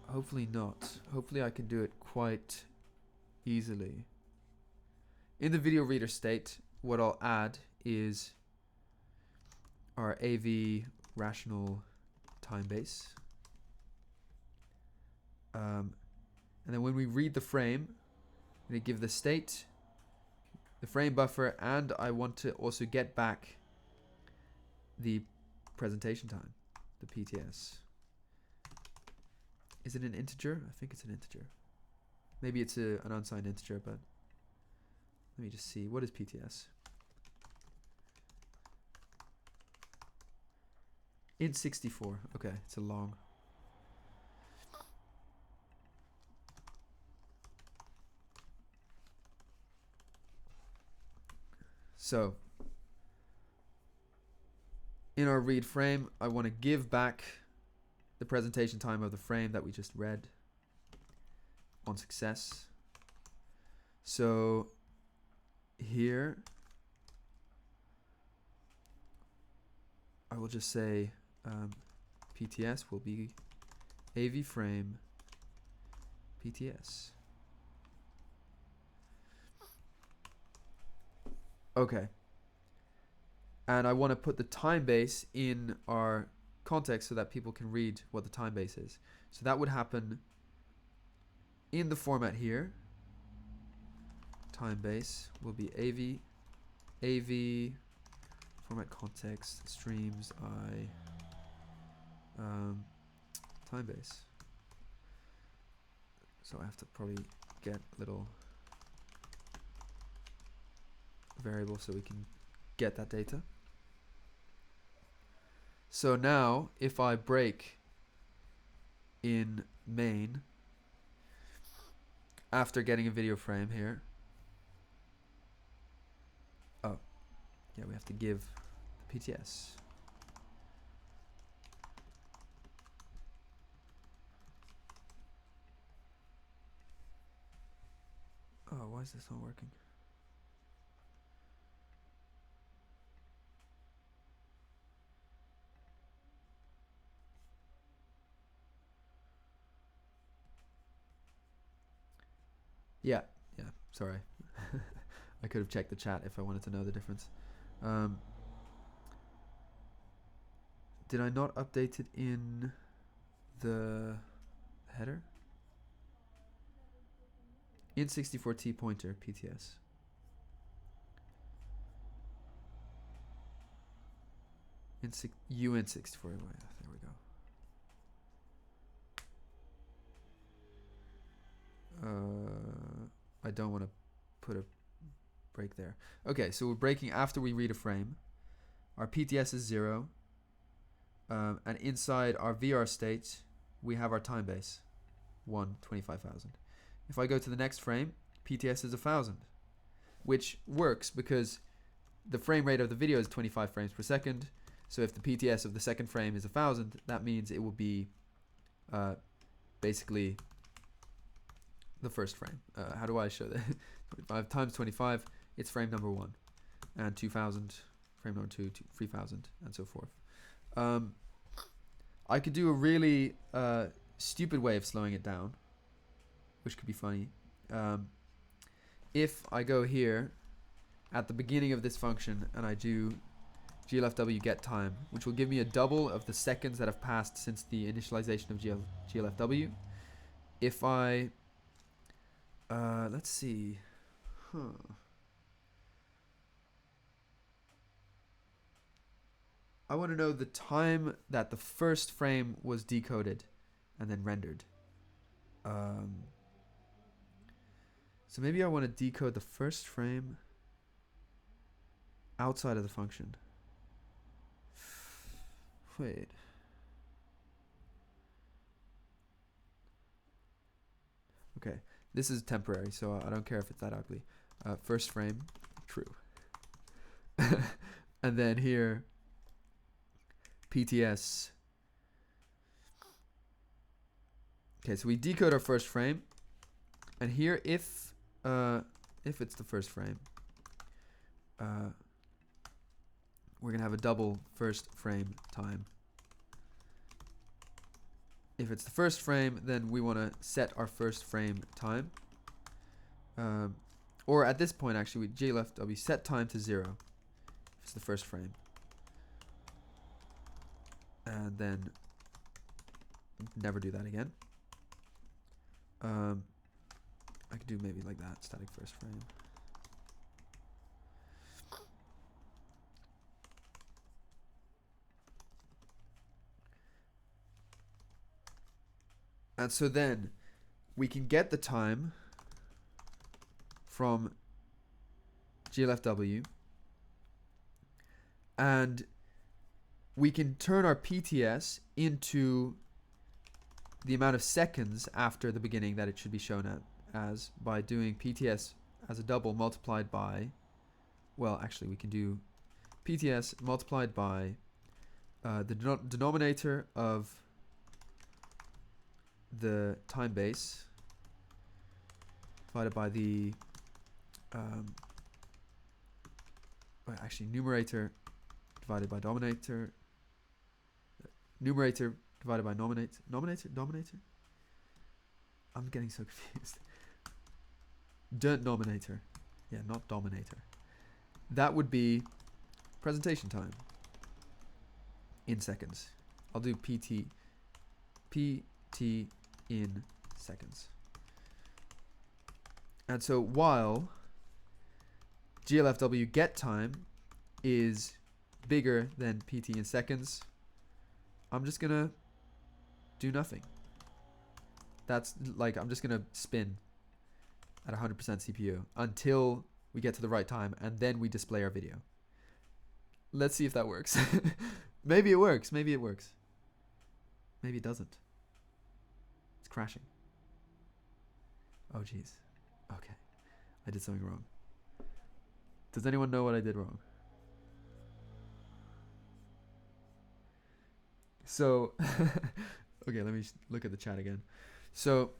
Hopefully not. Hopefully I can do it quite easily. In the video reader state, what I'll add is our AV rational time base. And then when we read the frame, I'm going to give the state, the frame buffer, and I want to also get back the presentation time, the PTS. Is it an integer? I think it's an integer. Maybe it's an unsigned integer, but let me just see. What is PTS? Int 64. Okay, it's a long. So in our read frame, I want to give back the presentation time of the frame that we just read on success. So here I will just say PTS will be AV frame PTS. Okay. And I want to put the time base in our context so that people can read what the time base is. So that would happen in the format here. Time base will be AV format context streams time base. So I have to probably get a little variable so we can get that data. So now if I break in main after getting a video frame here, oh yeah, we have to give the PTS. Oh, why is this not working? Yeah, sorry. I could have checked the chat if I wanted to know the difference. Did I not update it in the header? In 64T pointer PTS. In UN64. There we go. I don't want to put a break there. Okay, so we're breaking after we read a frame. Our PTS is 0. And inside our VR state, we have our time base, 1/25,000. If I go to the next frame, PTS is 1,000, which works because the frame rate of the video is 25 frames per second. So if the PTS of the second frame is 1,000, that means it will be basically the first frame. How do I show that? 25 times 25, it's frame number 1, and 2,000, frame number 2, 3,000, and so forth. I could do a really stupid way of slowing it down, which could be funny. If I go here at the beginning of this function and I do glfw get time, which will give me a double of the seconds that have passed since the initialization of glfw. If I let's see, I want to know the time that the first frame was decoded and then rendered. So maybe I want to decode the first frame outside of the function. Wait. Okay, this is temporary, so I don't care if it's that ugly. First frame, true. And then here, PTS. Okay, so we decode our first frame, and here if it's the first frame, we're gonna have a double first frame time. If it's the first frame, then we want to set our first frame time. Or at this point, actually, with glfw set time to 0 if it's the first frame. And then never do that again. I could do maybe like that, static first frame. And so then we can get the time from glfw, and we can turn our PTS into the amount of seconds after the beginning that it should be shown at as by doing PTS as a double multiplied by, well, actually we can do PTS multiplied by the denominator of the time base divided by the actually numerator divided by dominator, numerator divided by dominator. I'm getting so confused. Denominator, yeah, not dominator. That would be presentation time in seconds. I'll do PT in seconds. And so while glfw get time is bigger than PT in seconds, I'm just gonna do nothing. That's like, I'm just gonna spin at 100% CPU until we get to the right time, and then we display our video. Let's see if that works. Maybe it works. Maybe it works. Maybe it doesn't. It's crashing. Oh, jeez. Okay. I did something wrong. Does anyone know what I did wrong? So, okay, let me look at the chat again. So,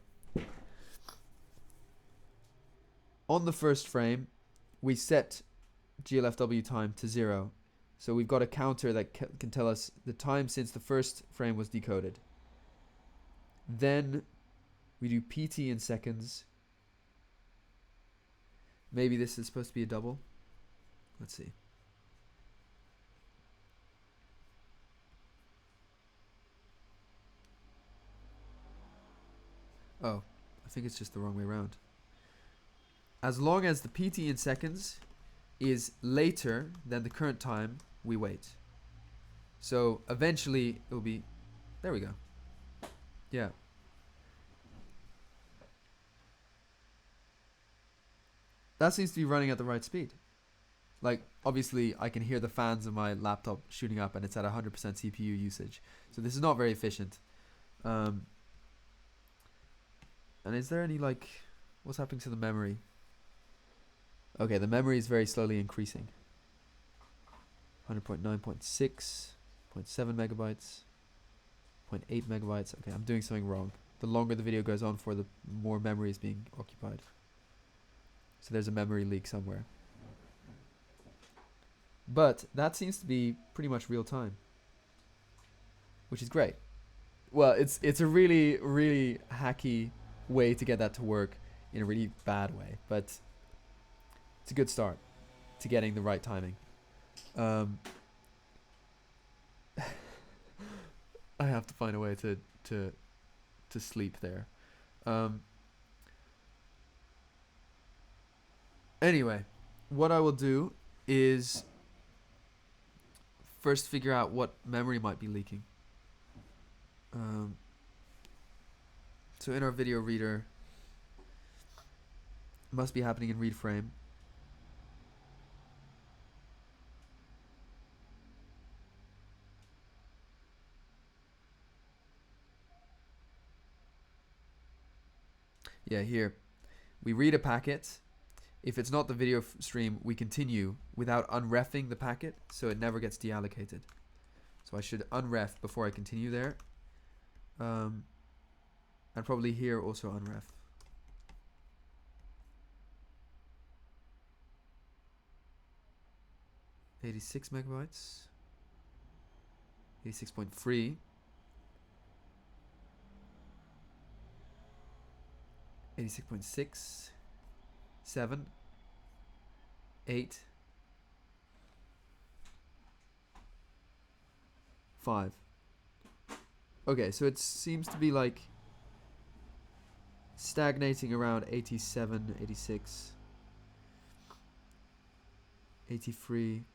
on the first frame, we set GLFW time to 0. So we've got a counter that can tell us the time since the first frame was decoded. Then we do PT in seconds. Maybe this is supposed to be a double. Let's see. Oh, I think it's just the wrong way around. As long as the PT in seconds is later than the current time, we wait. So eventually it will be, there we go. Yeah. That seems to be running at the right speed. Like, obviously I can hear the fans of my laptop shooting up and it's at 100% CPU usage. So this is not very efficient. And is there any, like, what's happening to the memory? Okay, the memory is very slowly increasing. 100.9.6, 0.7 megabytes, 0.8 megabytes. Okay, I'm doing something wrong. The longer the video goes on for, the more memory is being occupied. So there's a memory leak somewhere. But that seems to be pretty much real time, which is great. Well, it's a really, really hacky way to get that to work in a really bad way, but it's a good start to getting the right timing. I have to find a way to sleep there. Anyway, what I will do is first figure out what memory might be leaking. So in our video reader, it must be happening in read frame. Yeah, here. We read a packet. If it's not the video stream, we continue without unreffing the packet, so it never gets deallocated. So I should unref before I continue there. And probably here also unref. .86 megabytes. 86.3. 86.6. 7. 8. 5. Okay, so it seems to be like stagnating around 87, 86, 83,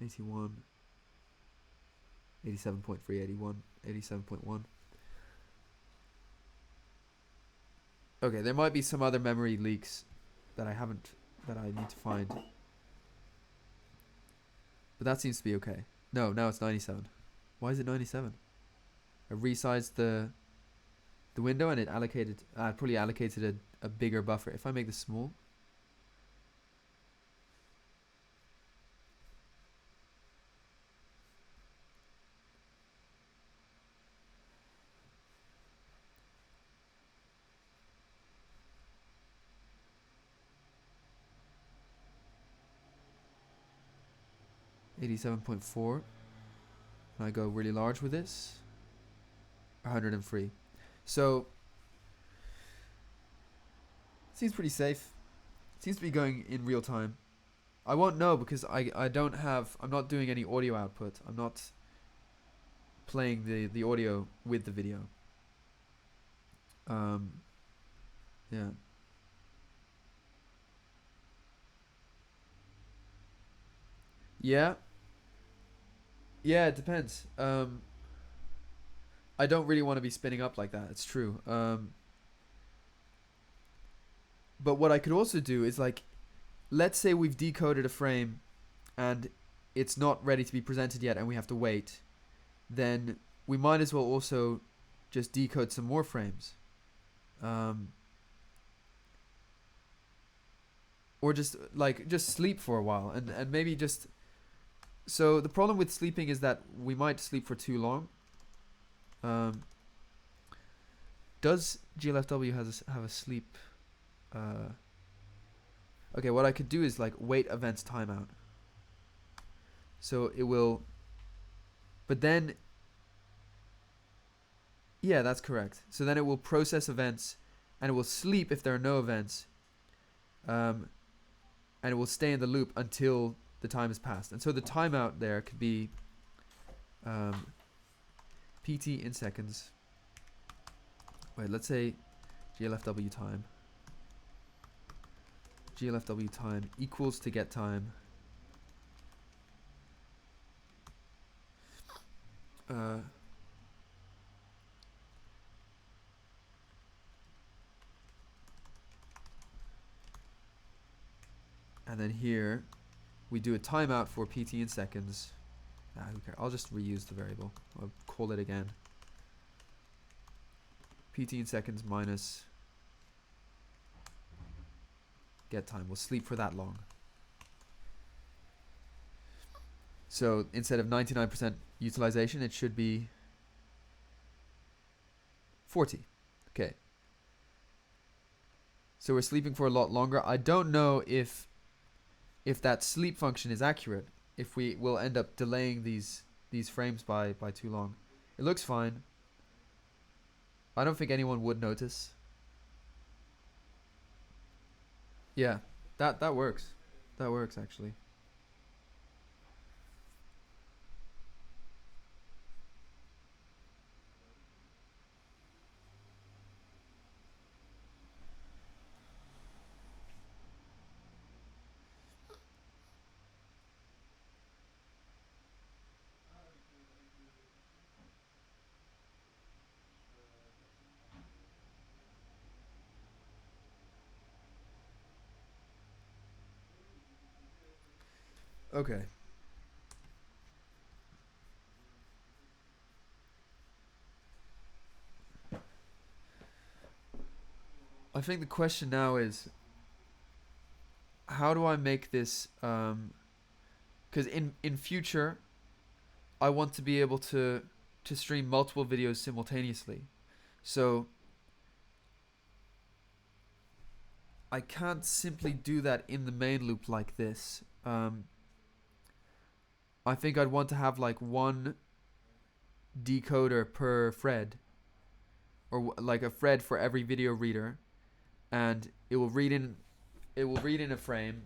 81, 87.3, 81, 87.1. Okay, there might be some other memory leaks that I need to find. But that seems to be okay. No, now it's 97. Why is it 97? I resized the window and it probably allocated a bigger buffer. If I make this small, .4, and I go really large with this, 103. So seems pretty safe. Seems to be going in real time. I won't know because I'm not doing any audio output. I'm not playing the audio with the video. Yeah. Yeah. Yeah, it depends. I don't really want to be spinning up like that. It's true. But what I could also do is like let's say we've decoded a frame and it's not ready to be presented yet and we have to wait, then we might as well also just decode some more frames. Or just sleep for a while and maybe just... So the problem with sleeping is that we might sleep for too long. Does GLFW have a sleep? Okay, what I could do is like wait events timeout. So it will... But then... Yeah, that's correct. So then it will process events and it will sleep if there are no events. And it will stay in the loop until the time has passed. And so the timeout there could be PT in seconds. Wait, let's say GLFW time. GLFW time equals to get time. And then here we do a timeout for PT in seconds. Who cares? I'll just reuse the variable. I'll call it again. PT in seconds minus get time. We'll sleep for that long. So instead of 99% utilization, it should be 40. Okay. So we're sleeping for a lot longer. I don't know if that sleep function is accurate. If we will end up delaying these frames by too long. It looks fine. I don't think anyone would notice. Yeah, that works. That works actually. Okay. I think the question now is, how do I make this, because in future, I want to be able to stream multiple videos simultaneously. So I can't simply do that in the main loop like this. I think I'd want to have like one decoder per thread, or like a thread for every video reader, and it will read in a frame,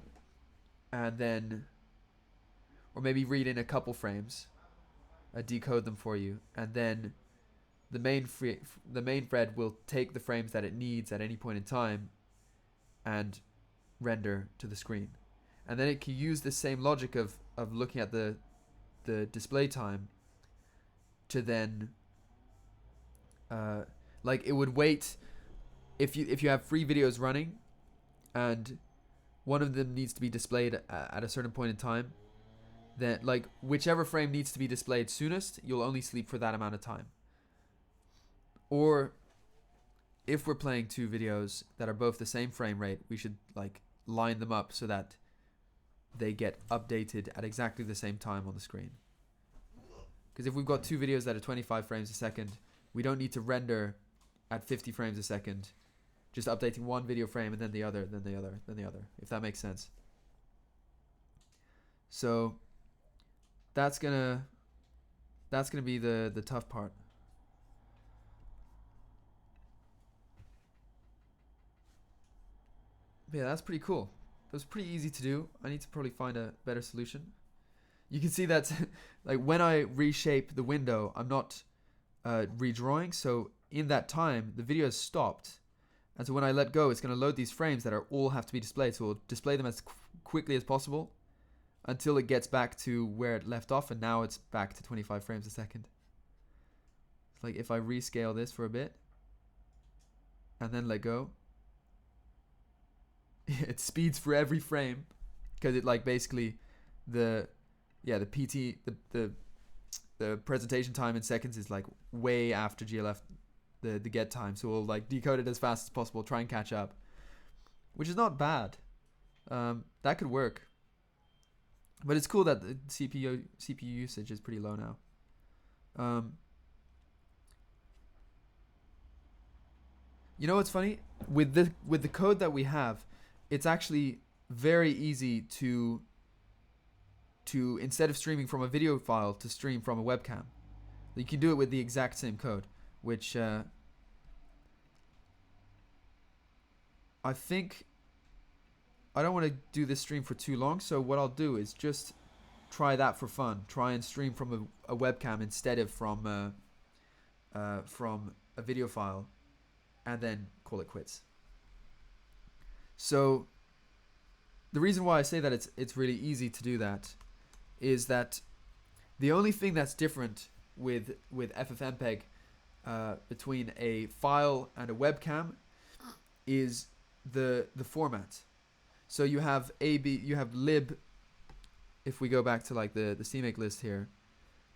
and then, or maybe read in a couple frames, decode them for you, and then the main thread will take the frames that it needs at any point in time and render to the screen. And then it can use the same logic of looking at the display time to then like it would wait if you have 3 videos running and one of them needs to be displayed at a certain point in time, then like whichever frame needs to be displayed soonest, you'll only sleep for that amount of time. Or if we're playing 2 videos that are both the same frame rate, we should like line them up so that they get updated at exactly the same time on the screen. Because if we've got 2 videos that are 25 frames a second, we don't need to render at 50 frames a second, just updating one video frame and then the other, then the other, then the other, if that makes sense. So that's gonna be the tough part. But yeah, that's pretty cool. That was pretty easy to do. I need to probably find a better solution. You can see that like when I reshape the window, I'm not redrawing. So in that time, the video has stopped. And so when I let go, it's going to load these frames that all have to be displayed. So we'll display them as quickly as possible until it gets back to where it left off. And now it's back to 25 frames a second. It's like if I rescale this for a bit and then let go, it speeds for every frame. because it like basically the PT the presentation time in seconds is like way after GLF the get time, so we'll like decode it as fast as possible, try and catch up, which is not bad. That could work, but it's cool that the CPU usage is pretty low now. You know what's funny? With the code that we have, it's actually very easy to instead of streaming from a video file to stream from a webcam. You can do it with the exact same code, which I think I don't want to do this stream for too long, so what I'll do is just try that for fun. Try and stream from a webcam instead of from a video file, and then call it quits. So the reason why I say that it's really easy to do that is that the only thing that's different with FFmpeg between a file and a webcam is the format. So you have lib. If we go back to like the CMake list here,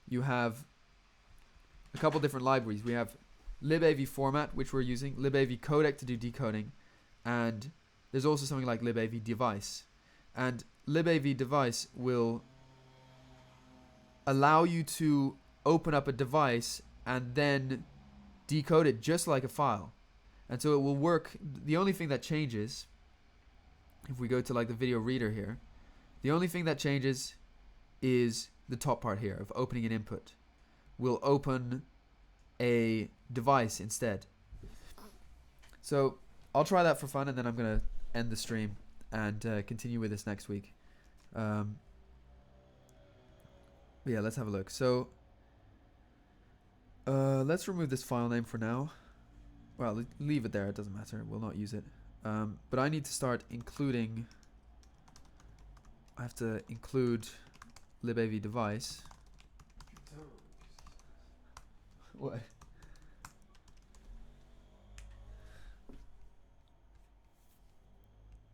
you have a couple different libraries. We have libav format, which we're using, libav codec to do decoding, and there's also something like libav device. And libav device will allow you to open up a device and then decode it just like a file. And so it will work. The only thing that changes, if we go to like the video reader here, the only thing that changes is the top part here of opening an input. We'll open a device instead. So I'll try that for fun, and then I'm going to end the stream and continue with this next week. But yeah, let's have a look. So let's remove this file name for now. Well, leave it there. It doesn't matter. We'll not use it. But I need to start including... I have to include libav device. What?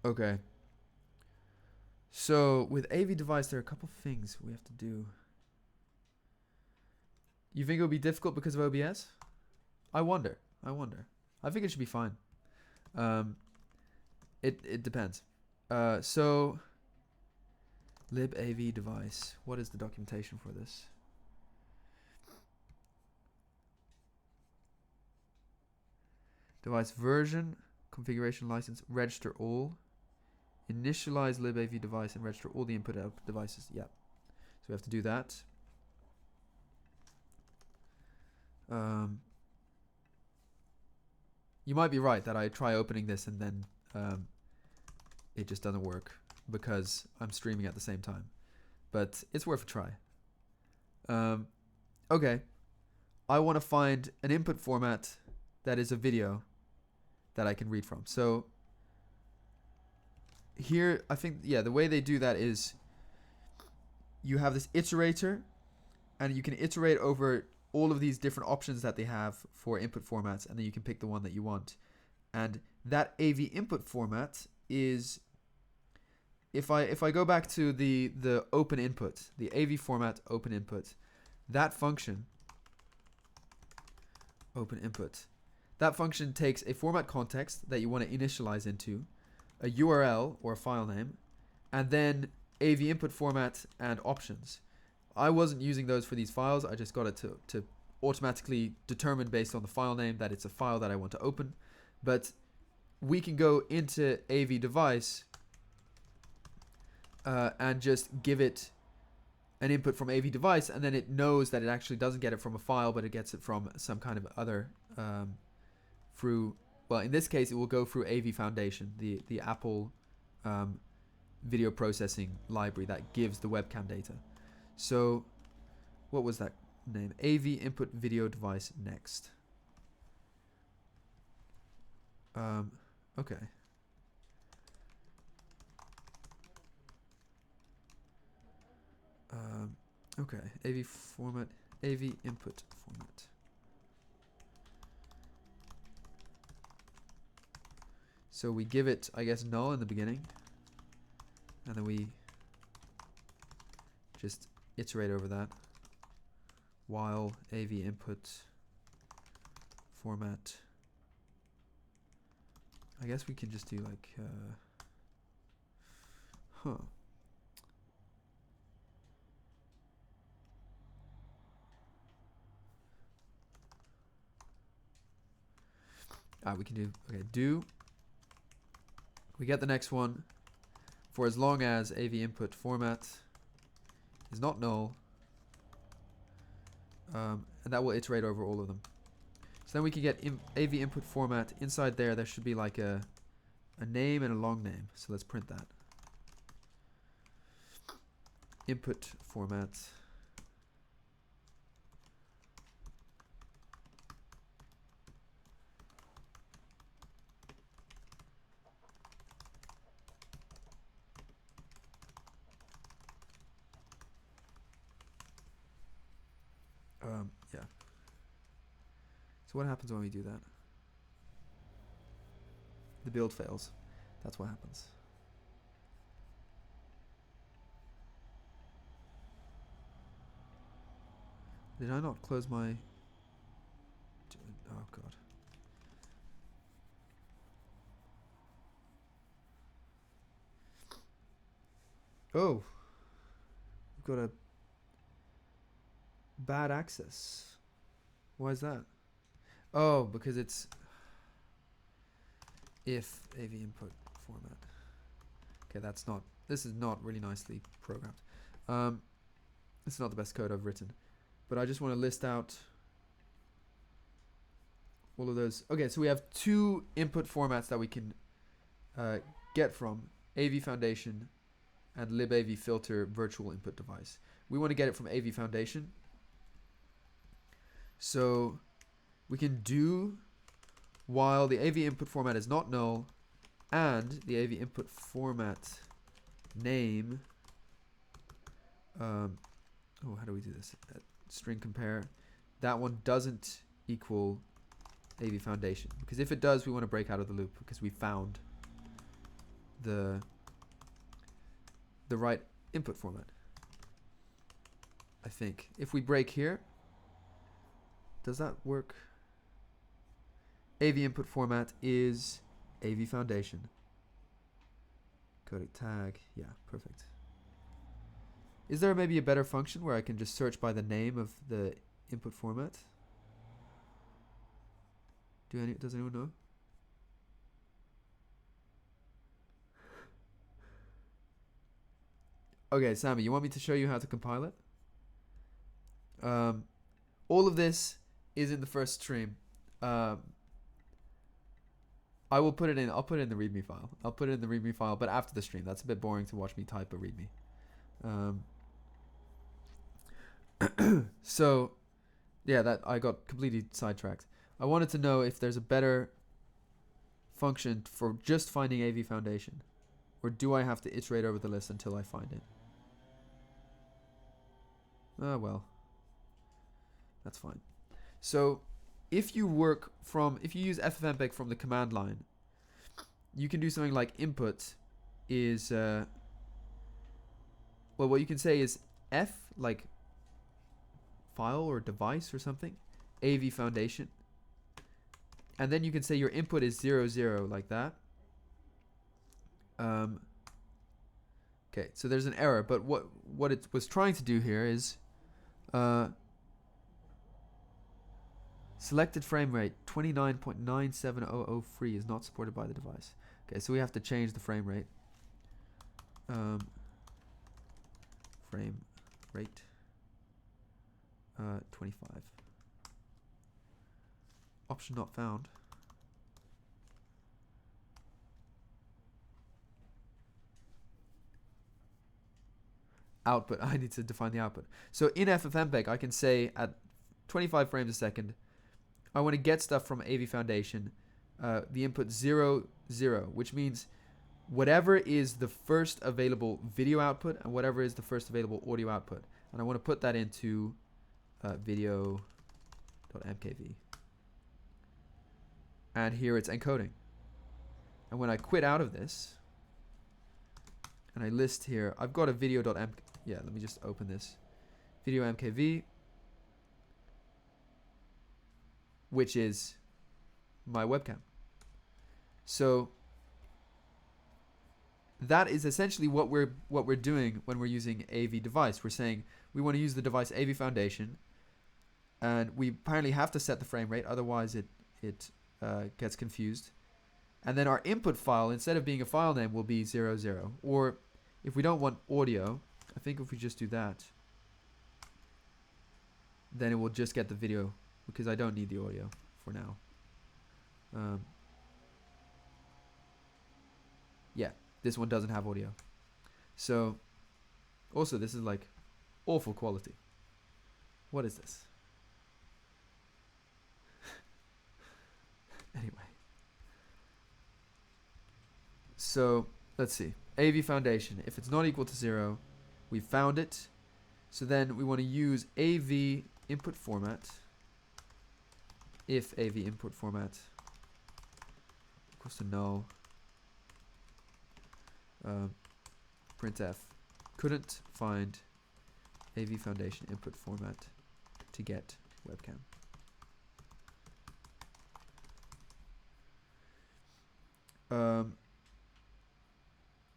Okay. So with AV device, there are a couple things we have to do. You think it'll be difficult because of OBS? I wonder. I think it should be fine. It depends. So libav device. What is the documentation for this? Device version, configuration license, register all, initialize libav device and register all the input and output devices. Yeah. So we have to do that. You might be right that I try opening this and then it just doesn't work because I'm streaming at the same time. But it's worth a try. Okay. I want to find an input format that is a video that I can read from. So here, I think, yeah, the way they do that is you have this iterator, and you can iterate over all of these different options that they have for input formats, and then you can pick the one that you want. And that AV input format is, if I go back to the open input, the AV format open input, that function, open input, that function takes a format context that you want to initialize into, a URL or a file name, and then AV input format and options. I wasn't using those for these files. I just got it to automatically determine based on the file name that it's a file that I want to open. But we can go into AV device and just give it an input from AV device, and then it knows that it actually doesn't get it from a file, but it gets it from some kind of other through, well, in this case, it will go through AV Foundation, the Apple video processing library that gives the webcam data. So what was that name? AV input video device next. Okay. Okay, AV format, AV input format. So we give it, I guess, null in the beginning, and then we just iterate over that. While AV input format. I guess we could just do like, we can do, okay, do. We get the next one for as long as AV input format is not null. And that will iterate over all of them. So then we can get AV input format. Inside there should be like a name and a long name. So let's print that. Input format. Yeah. So what happens when we do that? The build fails. That's what happens. Did I not close my... Oh god. Oh! We've got a bad access. Why is that? Oh, because it's if AV input format. Okay, that's not, this is not really nicely programmed. It's not the best code I've written, but I just want to list out all of those. Okay, so we have two input formats that we can get from AV Foundation and libAVFilter virtual input device. We want to get it from AV Foundation. So we can do while the AV input format is not null and the AV input format name. How do we do this? String compare. That one doesn't equal AV Foundation, because if it does, we want to break out of the loop because we found the right input format. I think if we break here, does that work? AV input format is AV Foundation. Codec tag, yeah, perfect. Is there maybe a better function where I can just search by the name of the input format? Does anyone know? Okay, Sammy, you want me to show you how to compile it? All of this is in the first stream. I will put it in. I'll put it in the README file. I'll put it in the README file, but after the stream. That's a bit boring to watch me type a README. So, yeah, that I got completely sidetracked. I wanted to know if there's a better function for just finding AV Foundation, or do I have to iterate over the list until I find it? Ah, well, that's fine. So, if you use FFmpeg from the command line, you can do something like input is, well, what you can say is F, like file or device or something, AV Foundation. And then you can say your input is 0, 0, like that. Okay, so there's an error, but what it was trying to do here is selected frame rate 29.9700 free is not supported by the device. Okay, so we have to change the frame rate. Frame rate 25. Option not found. Output. I need to define the output. So in FFmpeg, I can say at 25 frames a second, I want to get stuff from AV Foundation. The input 0, 0, which means whatever is the first available video output and whatever is the first available audio output. And I want to put that into video.mkv. And here it's encoding. And when I quit out of this, and I list here, I've got a video.mkv yeah, let me just open this. Video MKV, which is my webcam. So that is essentially what we're doing when we're using AV device. We're saying we want to use the device AV Foundation, and we apparently have to set the frame rate, otherwise it gets confused. And then our input file, instead of being a file name, will be 00. Or if we don't want audio, I think if we just do that, then it will just get the video, because I don't need the audio for now. Yeah, this one doesn't have audio. So, also this is like awful quality. What is this? Anyway. So, let's see. AV Foundation. If it's not equal to 0, we found it. So then we want to use AV input format. If AV input format equals to null. Printf couldn't find AV Foundation input format to get webcam.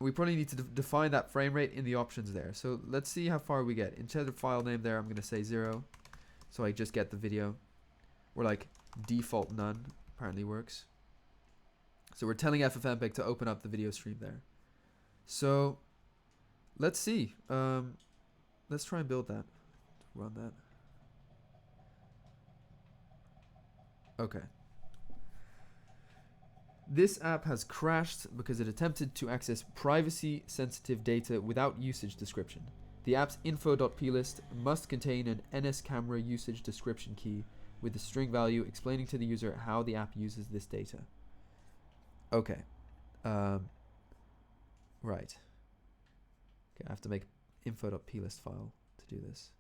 We probably need to define that frame rate in the options there. So let's see how far we get. Instead of file name there, I'm going to say 0. So I just get the video. Or like default none apparently works. So we're telling FFmpeg to open up the video stream there. So let's see. Let's try and build that. Run that. Okay. This app has crashed because it attempted to access privacy-sensitive data without usage description. The app's info.plist must contain an nsCamera usage description key with the string value explaining to the user how the app uses this data. Okay. Right. Okay, I have to make info.plist file to do this.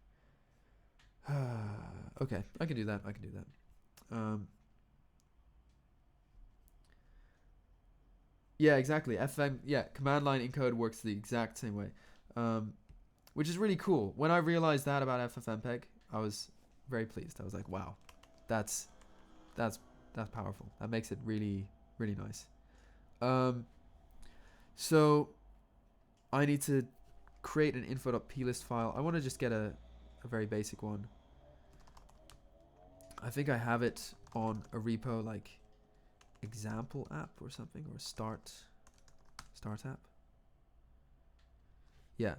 Okay, I can do that. Yeah, exactly. Command line encode works the exact same way, which is really cool. When I realized that about FFmpeg, I was very pleased. I was like, wow, that's powerful. That makes it really, really nice. So I need to create an info.plist file. I want to just get a very basic one. I think I have it on a repo like example app or something, or start app. Yeah,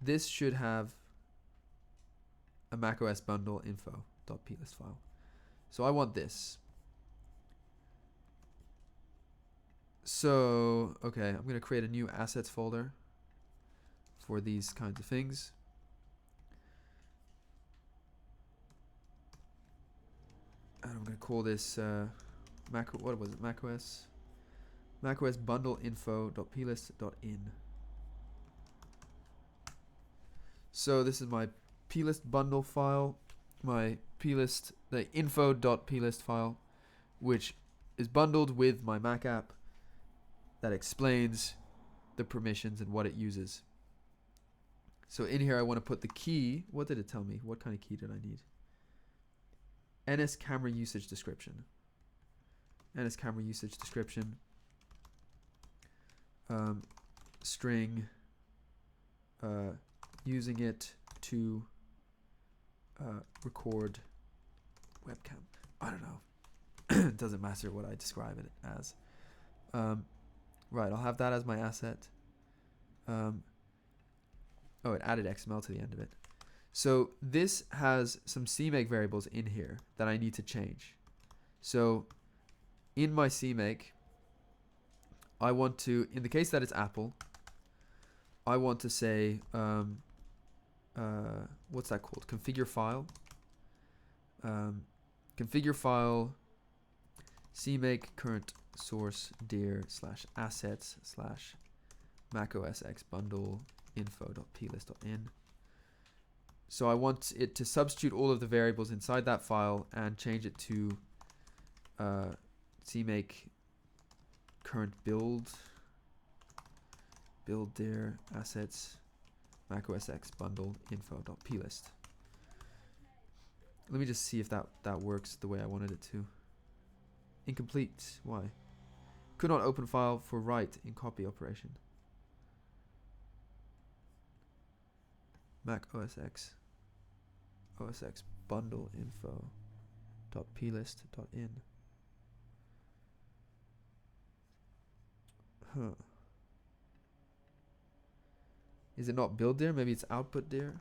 this should have a macOS bundle info.plist file. So I want this. So okay, I'm gonna create a new assets folder for these kinds of things. And I'm gonna call this macOS bundle info.plist.in. So this is my plist bundle file, my plist, the info.plist file, which is bundled with my Mac app that explains the permissions and what it uses. So in here I want to put the key. What did it tell me? What kind of key did I need? nsCamera usage description. nsCamera usage description. String. Using it to record webcam. I don't know. It doesn't matter what I describe it as. Right, I'll have that as my asset. Oh, it added XML to the end of it. So this has some CMake variables in here that I need to change. So in my CMake, I want to, in the case that it's Apple, I want to say, what's that called? Configure file. Configure file CMake current source dir /assets / macOS X bundle info.plist.in. So I want it to substitute all of the variables inside that file and change it to CMake current build dir assets Mac OS X bundle info.plist. Let me just see if that works the way I wanted it to. Incomplete. Why? Could not open file for write in copy operation. Mac OS X bundle info.plist.in. Huh. Is it not build dir? Maybe it's output dir.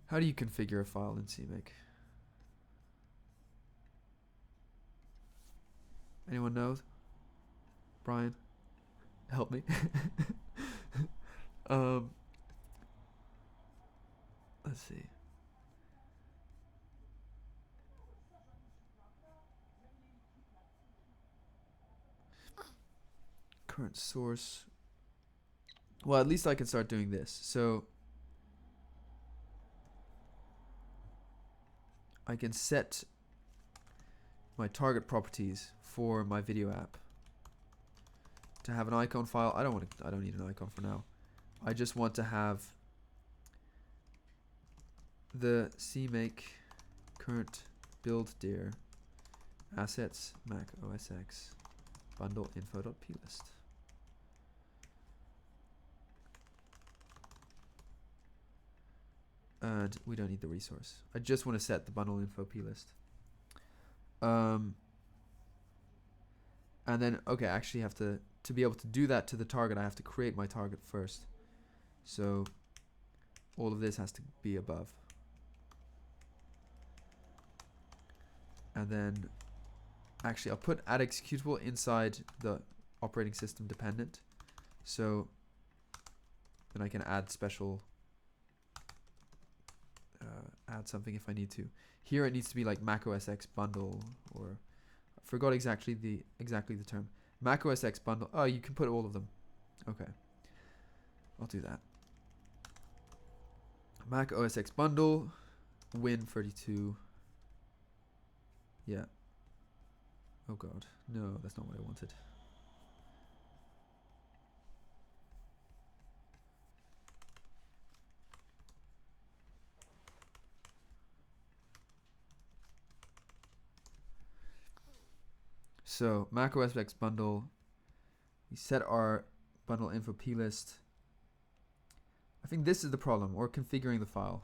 How do you configure a file in CMake? Anyone knows? Brian, help me. Let's see. Current source. Well, at least I can start doing this. So I can set my target properties for my video app to have an icon file. I don't need an icon for now. I just want to have the CMake current build dir assets Mac OS X bundle info.plist. And we don't need the resource. I just want to set the bundle info plist. And then, okay, I actually have to be able to do that to the target, I have to create my target first. So all of this has to be above. And then, actually, I'll put add executable inside the operating system dependent. So then I can add special, add something if I need to. Here it needs to be like Mac OS X bundle, or I forgot exactly the term. Mac OS X bundle. Oh, you can put all of them. Okay, I'll do that. Mac OS X bundle, Win32. Yeah. Oh god, no, that's not what I wanted. So Mac OS X bundle, we set our bundle info plist. I think this is the problem, or configuring the file.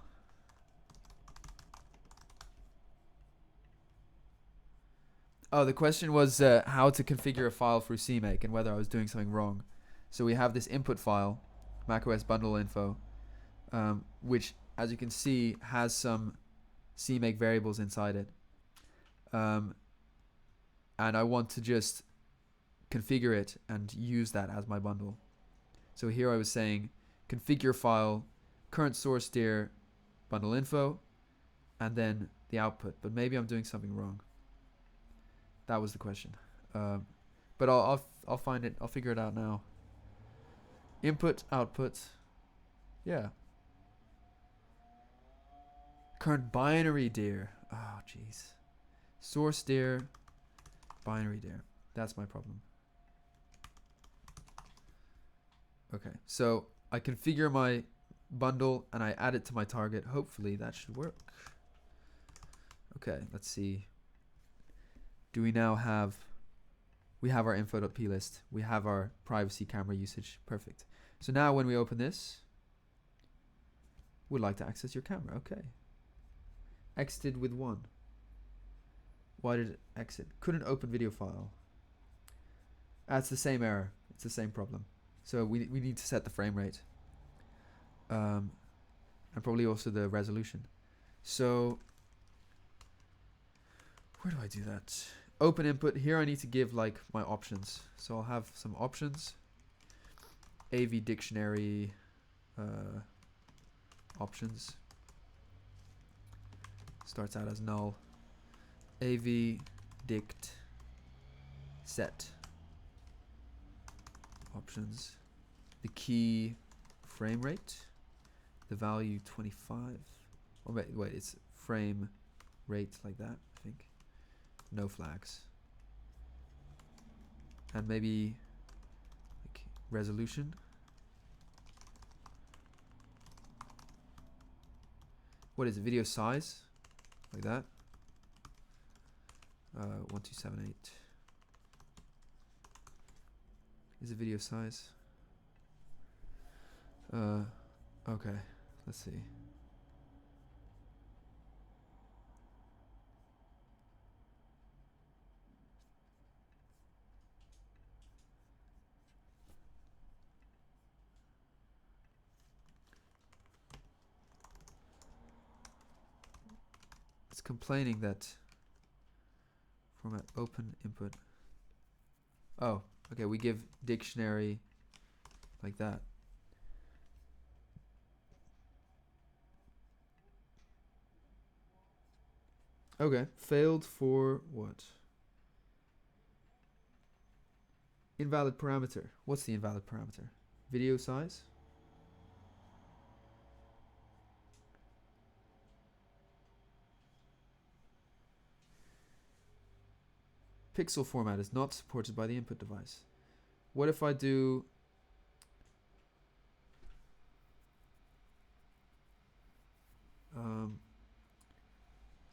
Oh, the question was how to configure a file through CMake and whether I was doing something wrong. So we have this input file, macOS bundle info, which, as you can see, has some CMake variables inside it. And I want to just configure it and use that as my bundle. So here I was saying configure file, current source dir, bundle info, and then the output. But maybe I'm doing something wrong. That was the question. But I'll find it. I'll figure it out now. Input, output. Yeah. Current binary dir. Oh, jeez. Source dir, binary dir. That's my problem. Okay, so I configure my bundle and I add it to my target. Hopefully that should work. Okay, let's see. Do we now have, we have our info.plist, we have our privacy camera usage, perfect. So now when we open this, would like to access your camera, okay. Exited with 1. Why did it exit? Couldn't open video file. That's the same error, it's the same problem. So we need to set the frame rate. And probably also the resolution. So, where do I do that? Open input, here I need to give like my options. So I'll have some options. AV dictionary options. Starts out as null. AV dict set options. The key frame rate. The value 25. Oh wait, it's frame rate like that, I think. No flags. And maybe like resolution. What is it? Video size? Like that. 1278. Is it video size? Okay. Let's see. It's complaining that format open input. Oh, okay, we give dictionary like that. Okay, failed for what? Invalid parameter. What's the invalid parameter? Video size? Pixel format is not supported by the input device. What if I do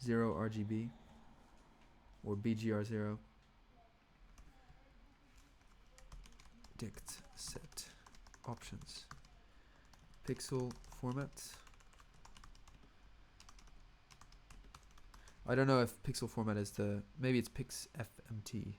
0 RGB or BGR0? Dict set options. Pixel format. I don't know if pixel format is the, maybe it's FFmpeg.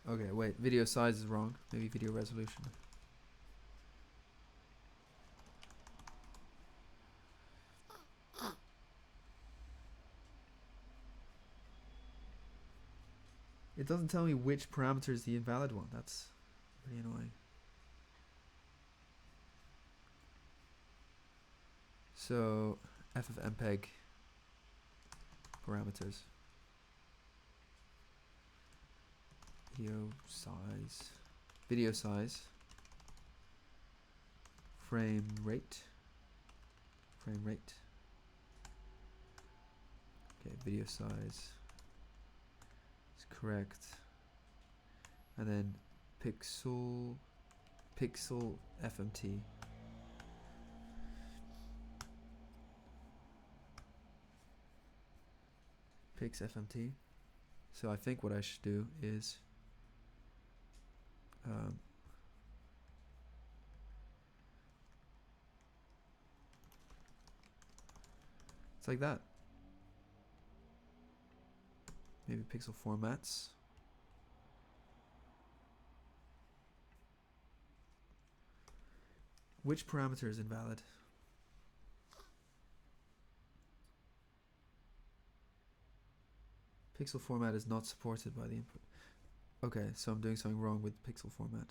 Okay, wait, video size is wrong. Maybe video resolution. It doesn't tell me which parameter is the invalid one. That's pretty annoying. So, FFmpeg parameters. Video size, frame rate, okay, video size is correct, and then pixel FMT. Pix FMT. So I think what I should do is it's like that. Maybe pixel formats. Which parameter is invalid? Pixel format is not supported by the input. Okay, so I'm doing something wrong with pixel format.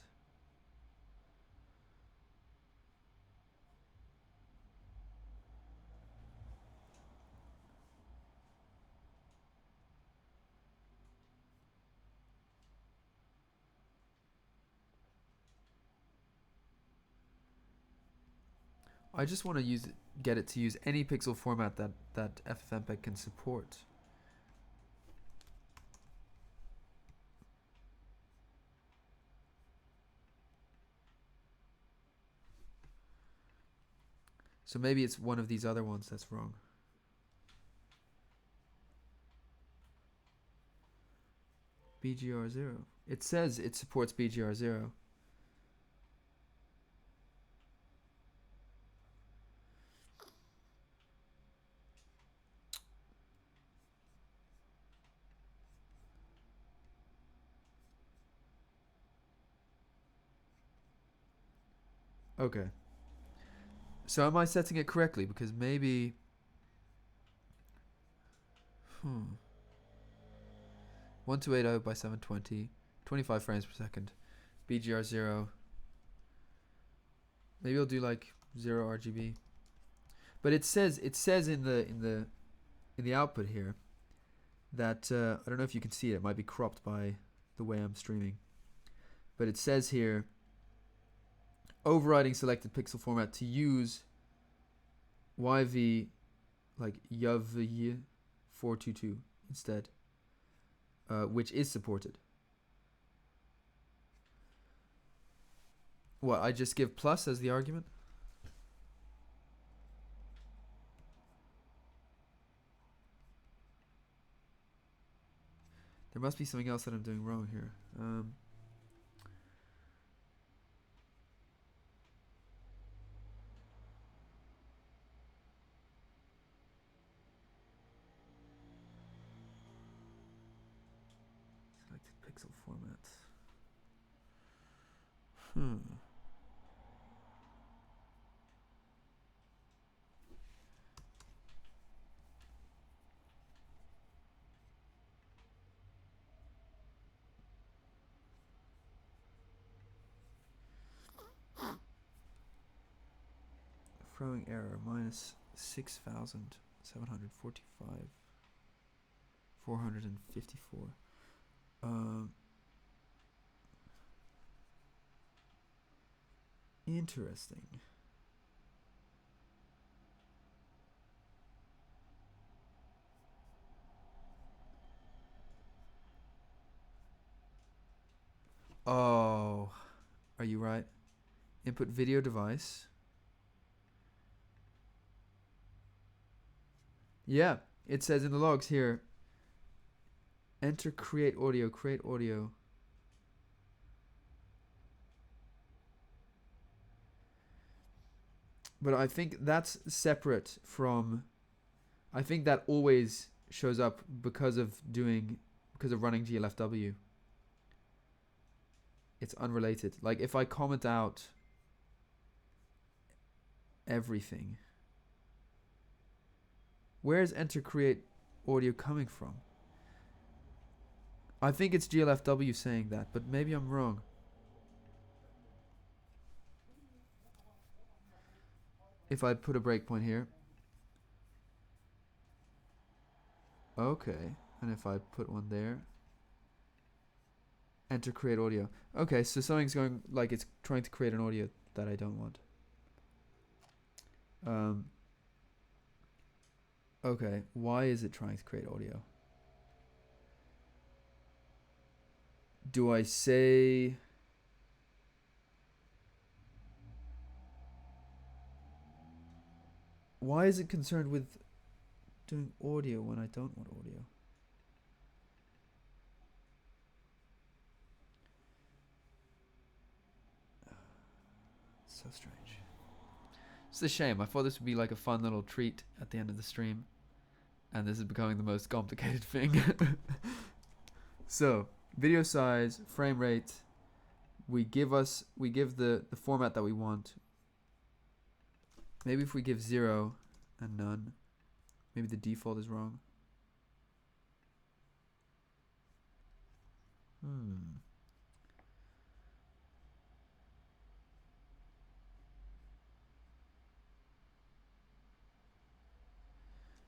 I just want to get it to use any pixel format that FFmpeg can support. So maybe it's one of these other ones that's wrong. BGR0. It says it supports BGR0. Okay. So am I setting it correctly? Because maybe... 1280 by 720, 25 frames per second. BGR0 Maybe I'll do like 0 RGB. But it says in the output here that I don't know if you can see it. It might be cropped by the way I'm streaming. But it says here, overriding selected pixel format to use YV like YV 422 instead, which is supported. What, I just give plus as the argument? There must be something else that I'm doing wrong here. Selected pixel format. Throwing error minus 6,745 454. Interesting. Oh, are you right? Input video device. Yeah, it says in the logs here, enter create audio, create audio. But I think that's separate from, I think that always shows up because of running GLFW. It's unrelated. Like if I comment out everything, where's enter create audio coming from? I think it's GLFW saying that, but maybe I'm wrong. If I put a breakpoint here. Okay, and if I put one there. Enter create audio. Okay, so something's going, like it's trying to create an audio that I don't want. Okay, why is it trying to create audio? Do I say... Why is it concerned with doing audio when I don't want audio? So strange. It's a shame. I thought this would be like a fun little treat at the end of the stream. And this is becoming the most complicated thing. So, video size, frame rate. We give the format that we want. Maybe if we give 0 and none. Maybe the default is wrong.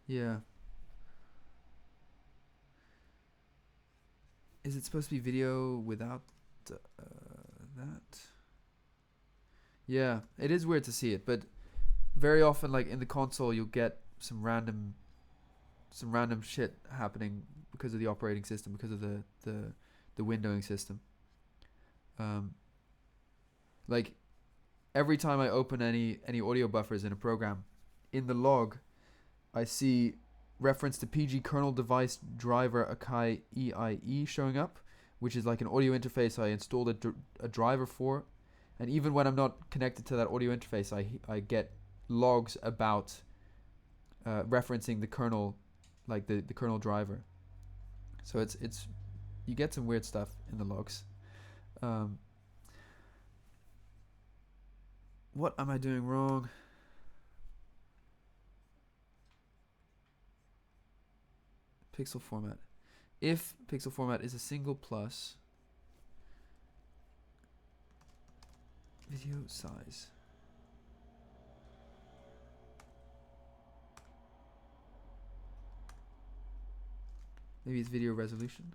Yeah. Is it supposed to be video without that? Yeah, it is weird to see it, but very often, like in the console, you'll get some random shit happening because of the operating system, because of the windowing system. Like every time I open any audio buffers in a program, in the log, I see reference to PG kernel device driver Akai EIE showing up, which is like an audio interface I installed a driver for, and even when I'm not connected to that audio interface, I get logs about referencing the kernel, like the kernel driver. So it's you get some weird stuff in the logs. What am I doing wrong? Pixel format. If pixel format is a single plus, video size. Maybe it's video resolution.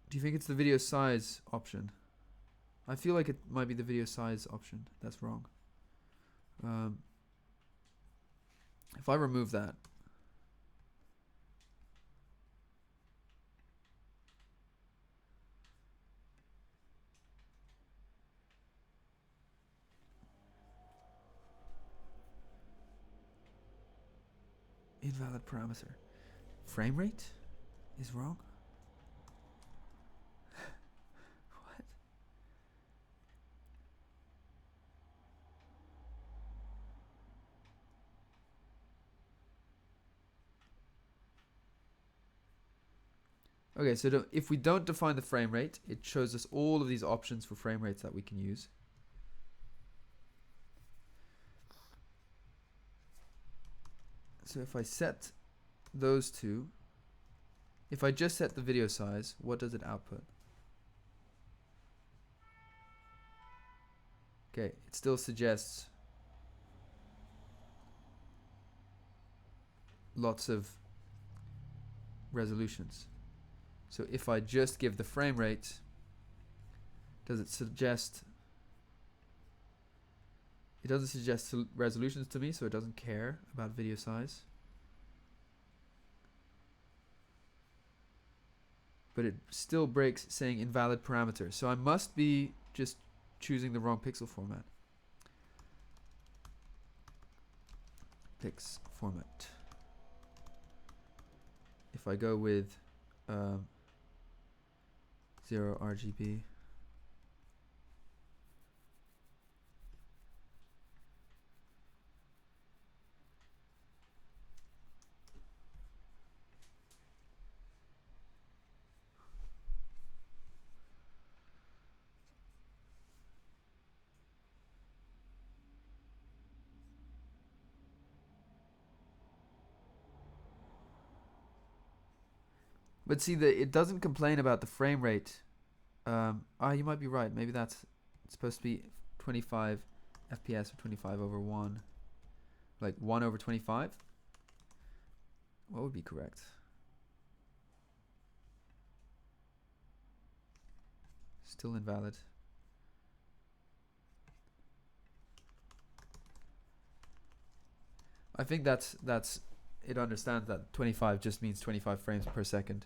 Do you think it's the video size option? I feel like it might be the video size option. That's wrong. If I remove that, invalid parameter. Frame rate is wrong. What? Okay, so if we don't define the frame rate, it shows us all of these options for frame rates that we can use. So if I set those two, if I just set the video size, what does it output? Okay, it still suggests lots of resolutions. So if I just give the frame rate, does it suggest? It doesn't suggest resolutions to me, so it doesn't care about video size. But it still breaks saying invalid parameter. So I must be just choosing the wrong pixel format. Pix format. If I go with 0 RGB, but see, it doesn't complain about the frame rate. You might be right. Maybe it's supposed to be 25 FPS or 25 over 1. Like 1 over 25? What would be correct? Still invalid. I think that's it understands that 25 just means 25 frames per second.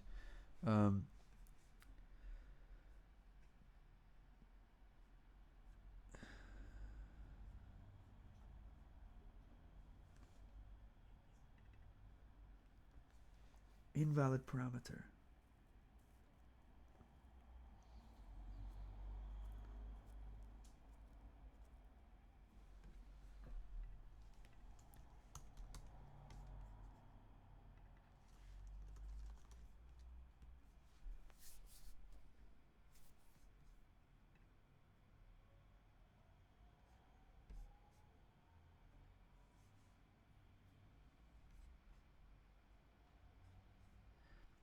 Invalid parameter.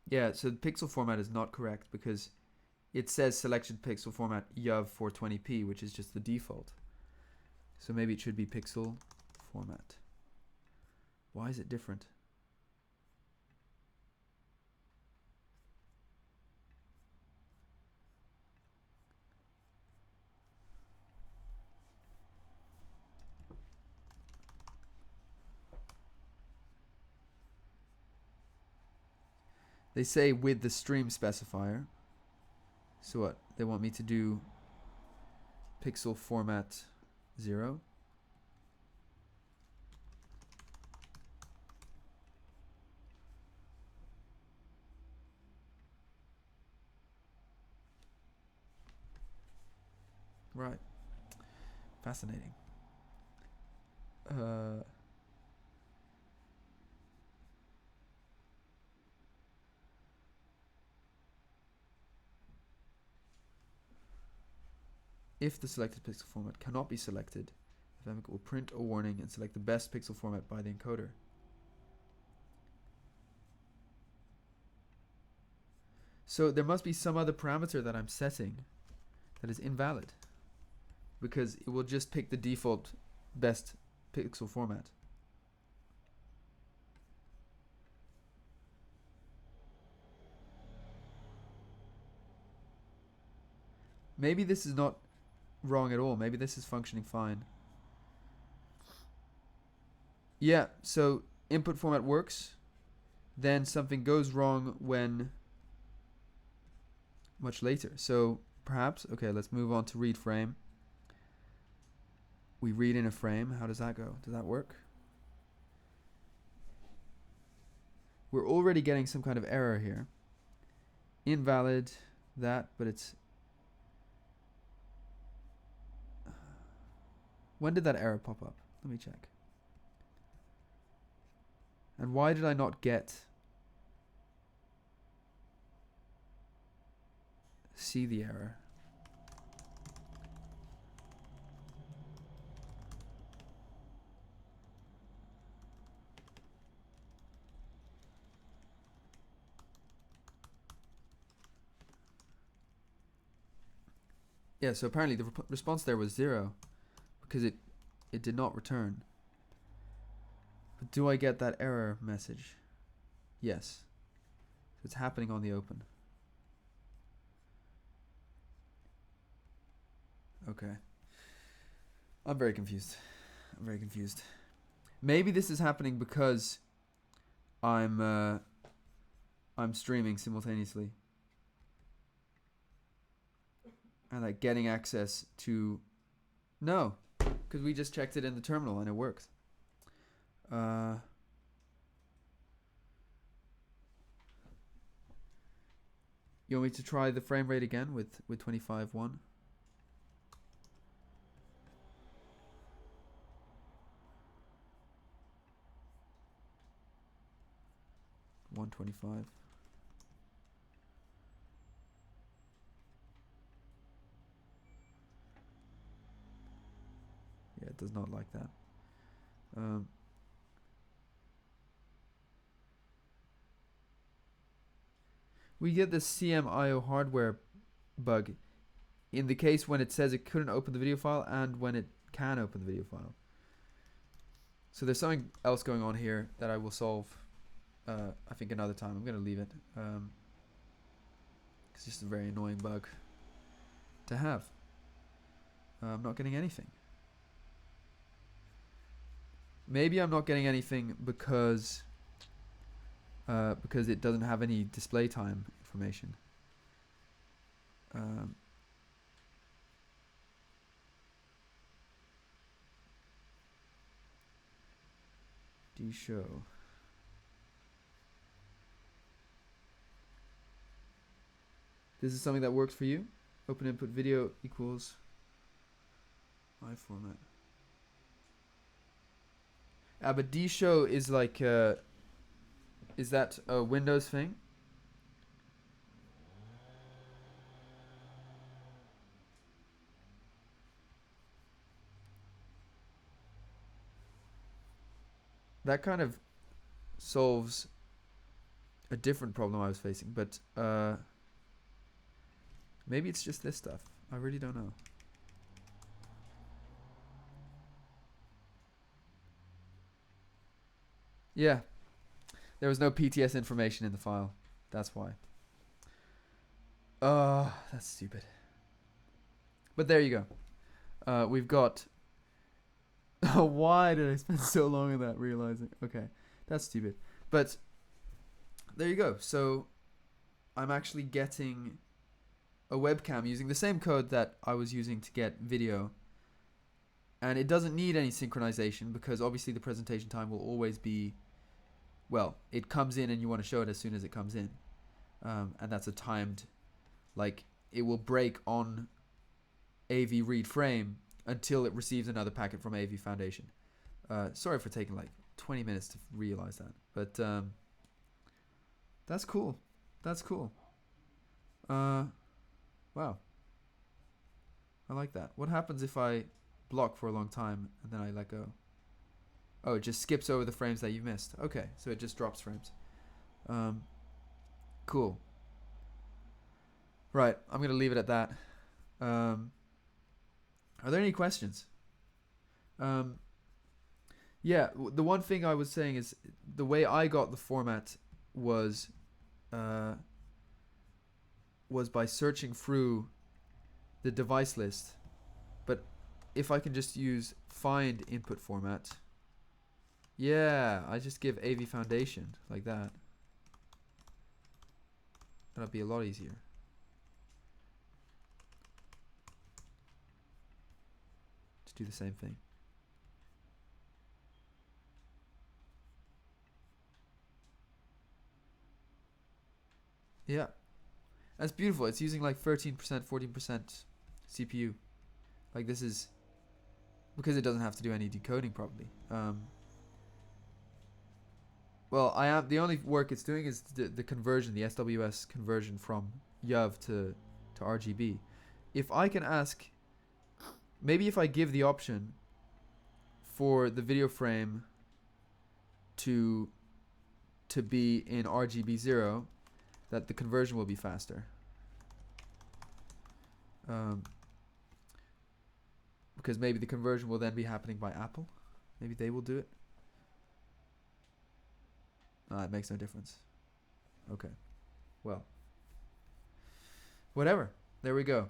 Yeah, so the pixel format is not correct because it says selected pixel format YUV 420p, which is just the default. So maybe it should be pixel format. Why is it different? They say with the stream specifier. So what? They want me to do pixel format 0. Right. Fascinating. If the selected pixel format cannot be selected, FFmpeg will print a warning and select the best pixel format by the encoder. So there must be some other parameter that I'm setting that is invalid. because it will just pick the default best pixel format. Maybe this is not wrong at all. Maybe this is functioning fine. Yeah, so input format works. Then something goes wrong when much later. So perhaps, okay, let's move on to read frame. We read in a frame. How does that go? Does that work? We're already getting some kind of error here. Invalid, that, but it's... When did that error pop up? Let me check. And why did I not see the error? Yeah, so apparently the response there was 0 because it did not return. But do I get that error message? Yes. So it's happening on the open. Okay. I'm very confused. Maybe this is happening because I'm streaming simultaneously. And like getting access to... No, because we just checked it in the terminal and it worked. You want me to try the frame rate again with 25.1? 125. Yeah, it does not like that. We get the CMIO hardware bug in the case when it says it couldn't open the video file and when it can open the video file. So there's something else going on here that I will solve, I think, another time. I'm going to leave it. It's just a very annoying bug to have. I'm not getting anything. Maybe I'm not getting anything because it doesn't have any display time information. Show. This is something that works for you? Open input video equals my format. But dshow is like is that a Windows thing? That kind of solves a different problem I was facing, but maybe it's just this stuff. I really don't know. Yeah, there was no PTS information in the file. That's why. That's stupid. But there you go. We've got... Why did I spend so long on that realizing? Okay, that's stupid. But there you go. So I'm actually getting a webcam using the same code that I was using to get video. And it doesn't need any synchronization because obviously the presentation time will always be... Well, it comes in and you want to show it as soon as it comes in. And that's a timed... Like, it will break on AV read frame until it receives another packet from AV Foundation. Sorry for taking like 20 minutes to realize that. But that's cool. That's cool. Wow. I like that. What happens if I block for a long time and then I let go? Oh, it just skips over the frames that you missed. Okay, so it just drops frames. Cool. Right, I'm going to leave it at that. Are there any questions? Yeah, the one thing I was saying is the way I got the format was by searching through the device list. But if I can just use find input format, yeah, I just give AV Foundation like that. That'll be a lot easier. Just do the same thing. Yeah, that's beautiful. It's using like 13%, 14% CPU. Like this is because it doesn't have to do any decoding probably. Well, the only work it's doing is the conversion, the SWS conversion from YUV to RGB. If I can ask, maybe if I give the option for the video frame to be in RGB 0, that the conversion will be faster. Because maybe the conversion will then be happening by Apple. Maybe they will do it. It makes no difference. Okay. Well. Whatever. There we go.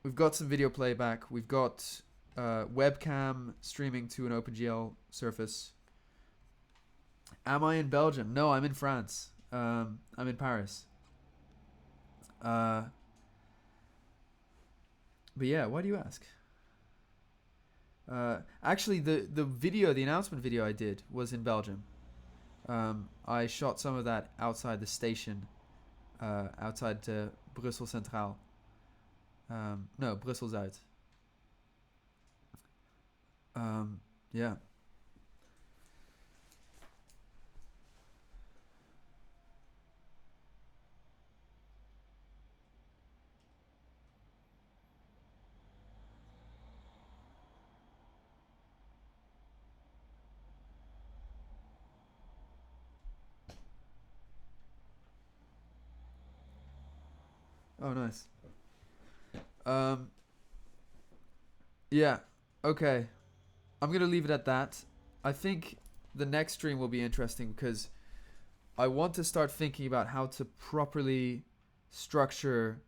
We've got some video playback. We've got webcam streaming to an OpenGL surface. Am I in Belgium? No, I'm in France. I'm in Paris. But yeah, why do you ask? Actually, the video, the announcement video I did was in Belgium. I shot some of that outside the station, outside Brussels Centraal. No, Brussel Zuid. Yeah. Oh, nice. Yeah. Okay. I'm gonna leave it at that. I think the next stream will be interesting because I want to start thinking about how to properly structure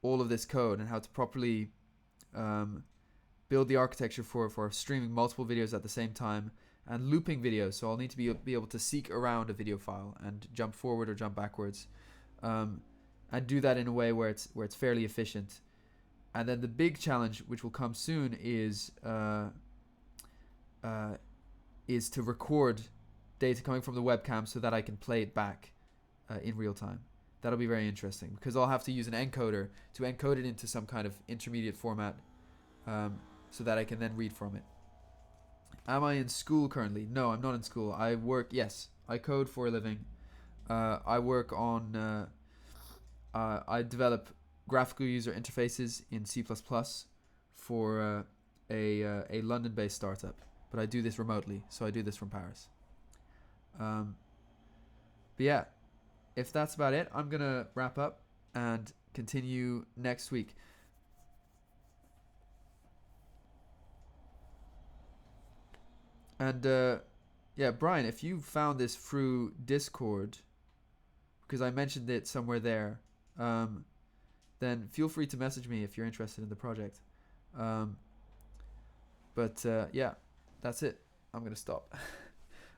all of this code and how to properly build the architecture for streaming multiple videos at the same time and looping videos. So I'll need to be able to seek around a video file and jump forward or jump backwards, and do that in a way where it's fairly efficient. And then the big challenge, which will come soon, is to record data coming from the webcam so that I can play it back in real time. That'll be very interesting because I'll have to use an encoder to encode it into some kind of intermediate format, so that I can then read from it. Am I in school currently? No, I'm not in school. I work. Yes, I code for a living. I work on. I develop graphical user interfaces in C++ for a London-based startup, but I do this remotely, so I do this from Paris. But yeah, if that's about it, I'm gonna wrap up and continue next week. And yeah, Brian, if you found this through Discord, because I mentioned it somewhere there, then feel free to message me if you're interested in the project. But yeah, that's it. I'm gonna stop.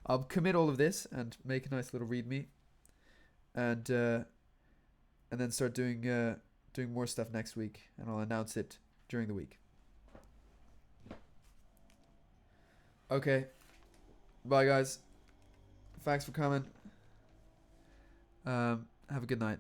I'll commit all of this and make a nice little README, and then start doing more stuff next week, and I'll announce it during the week. Okay. Bye, guys. Thanks for coming. Have a good night.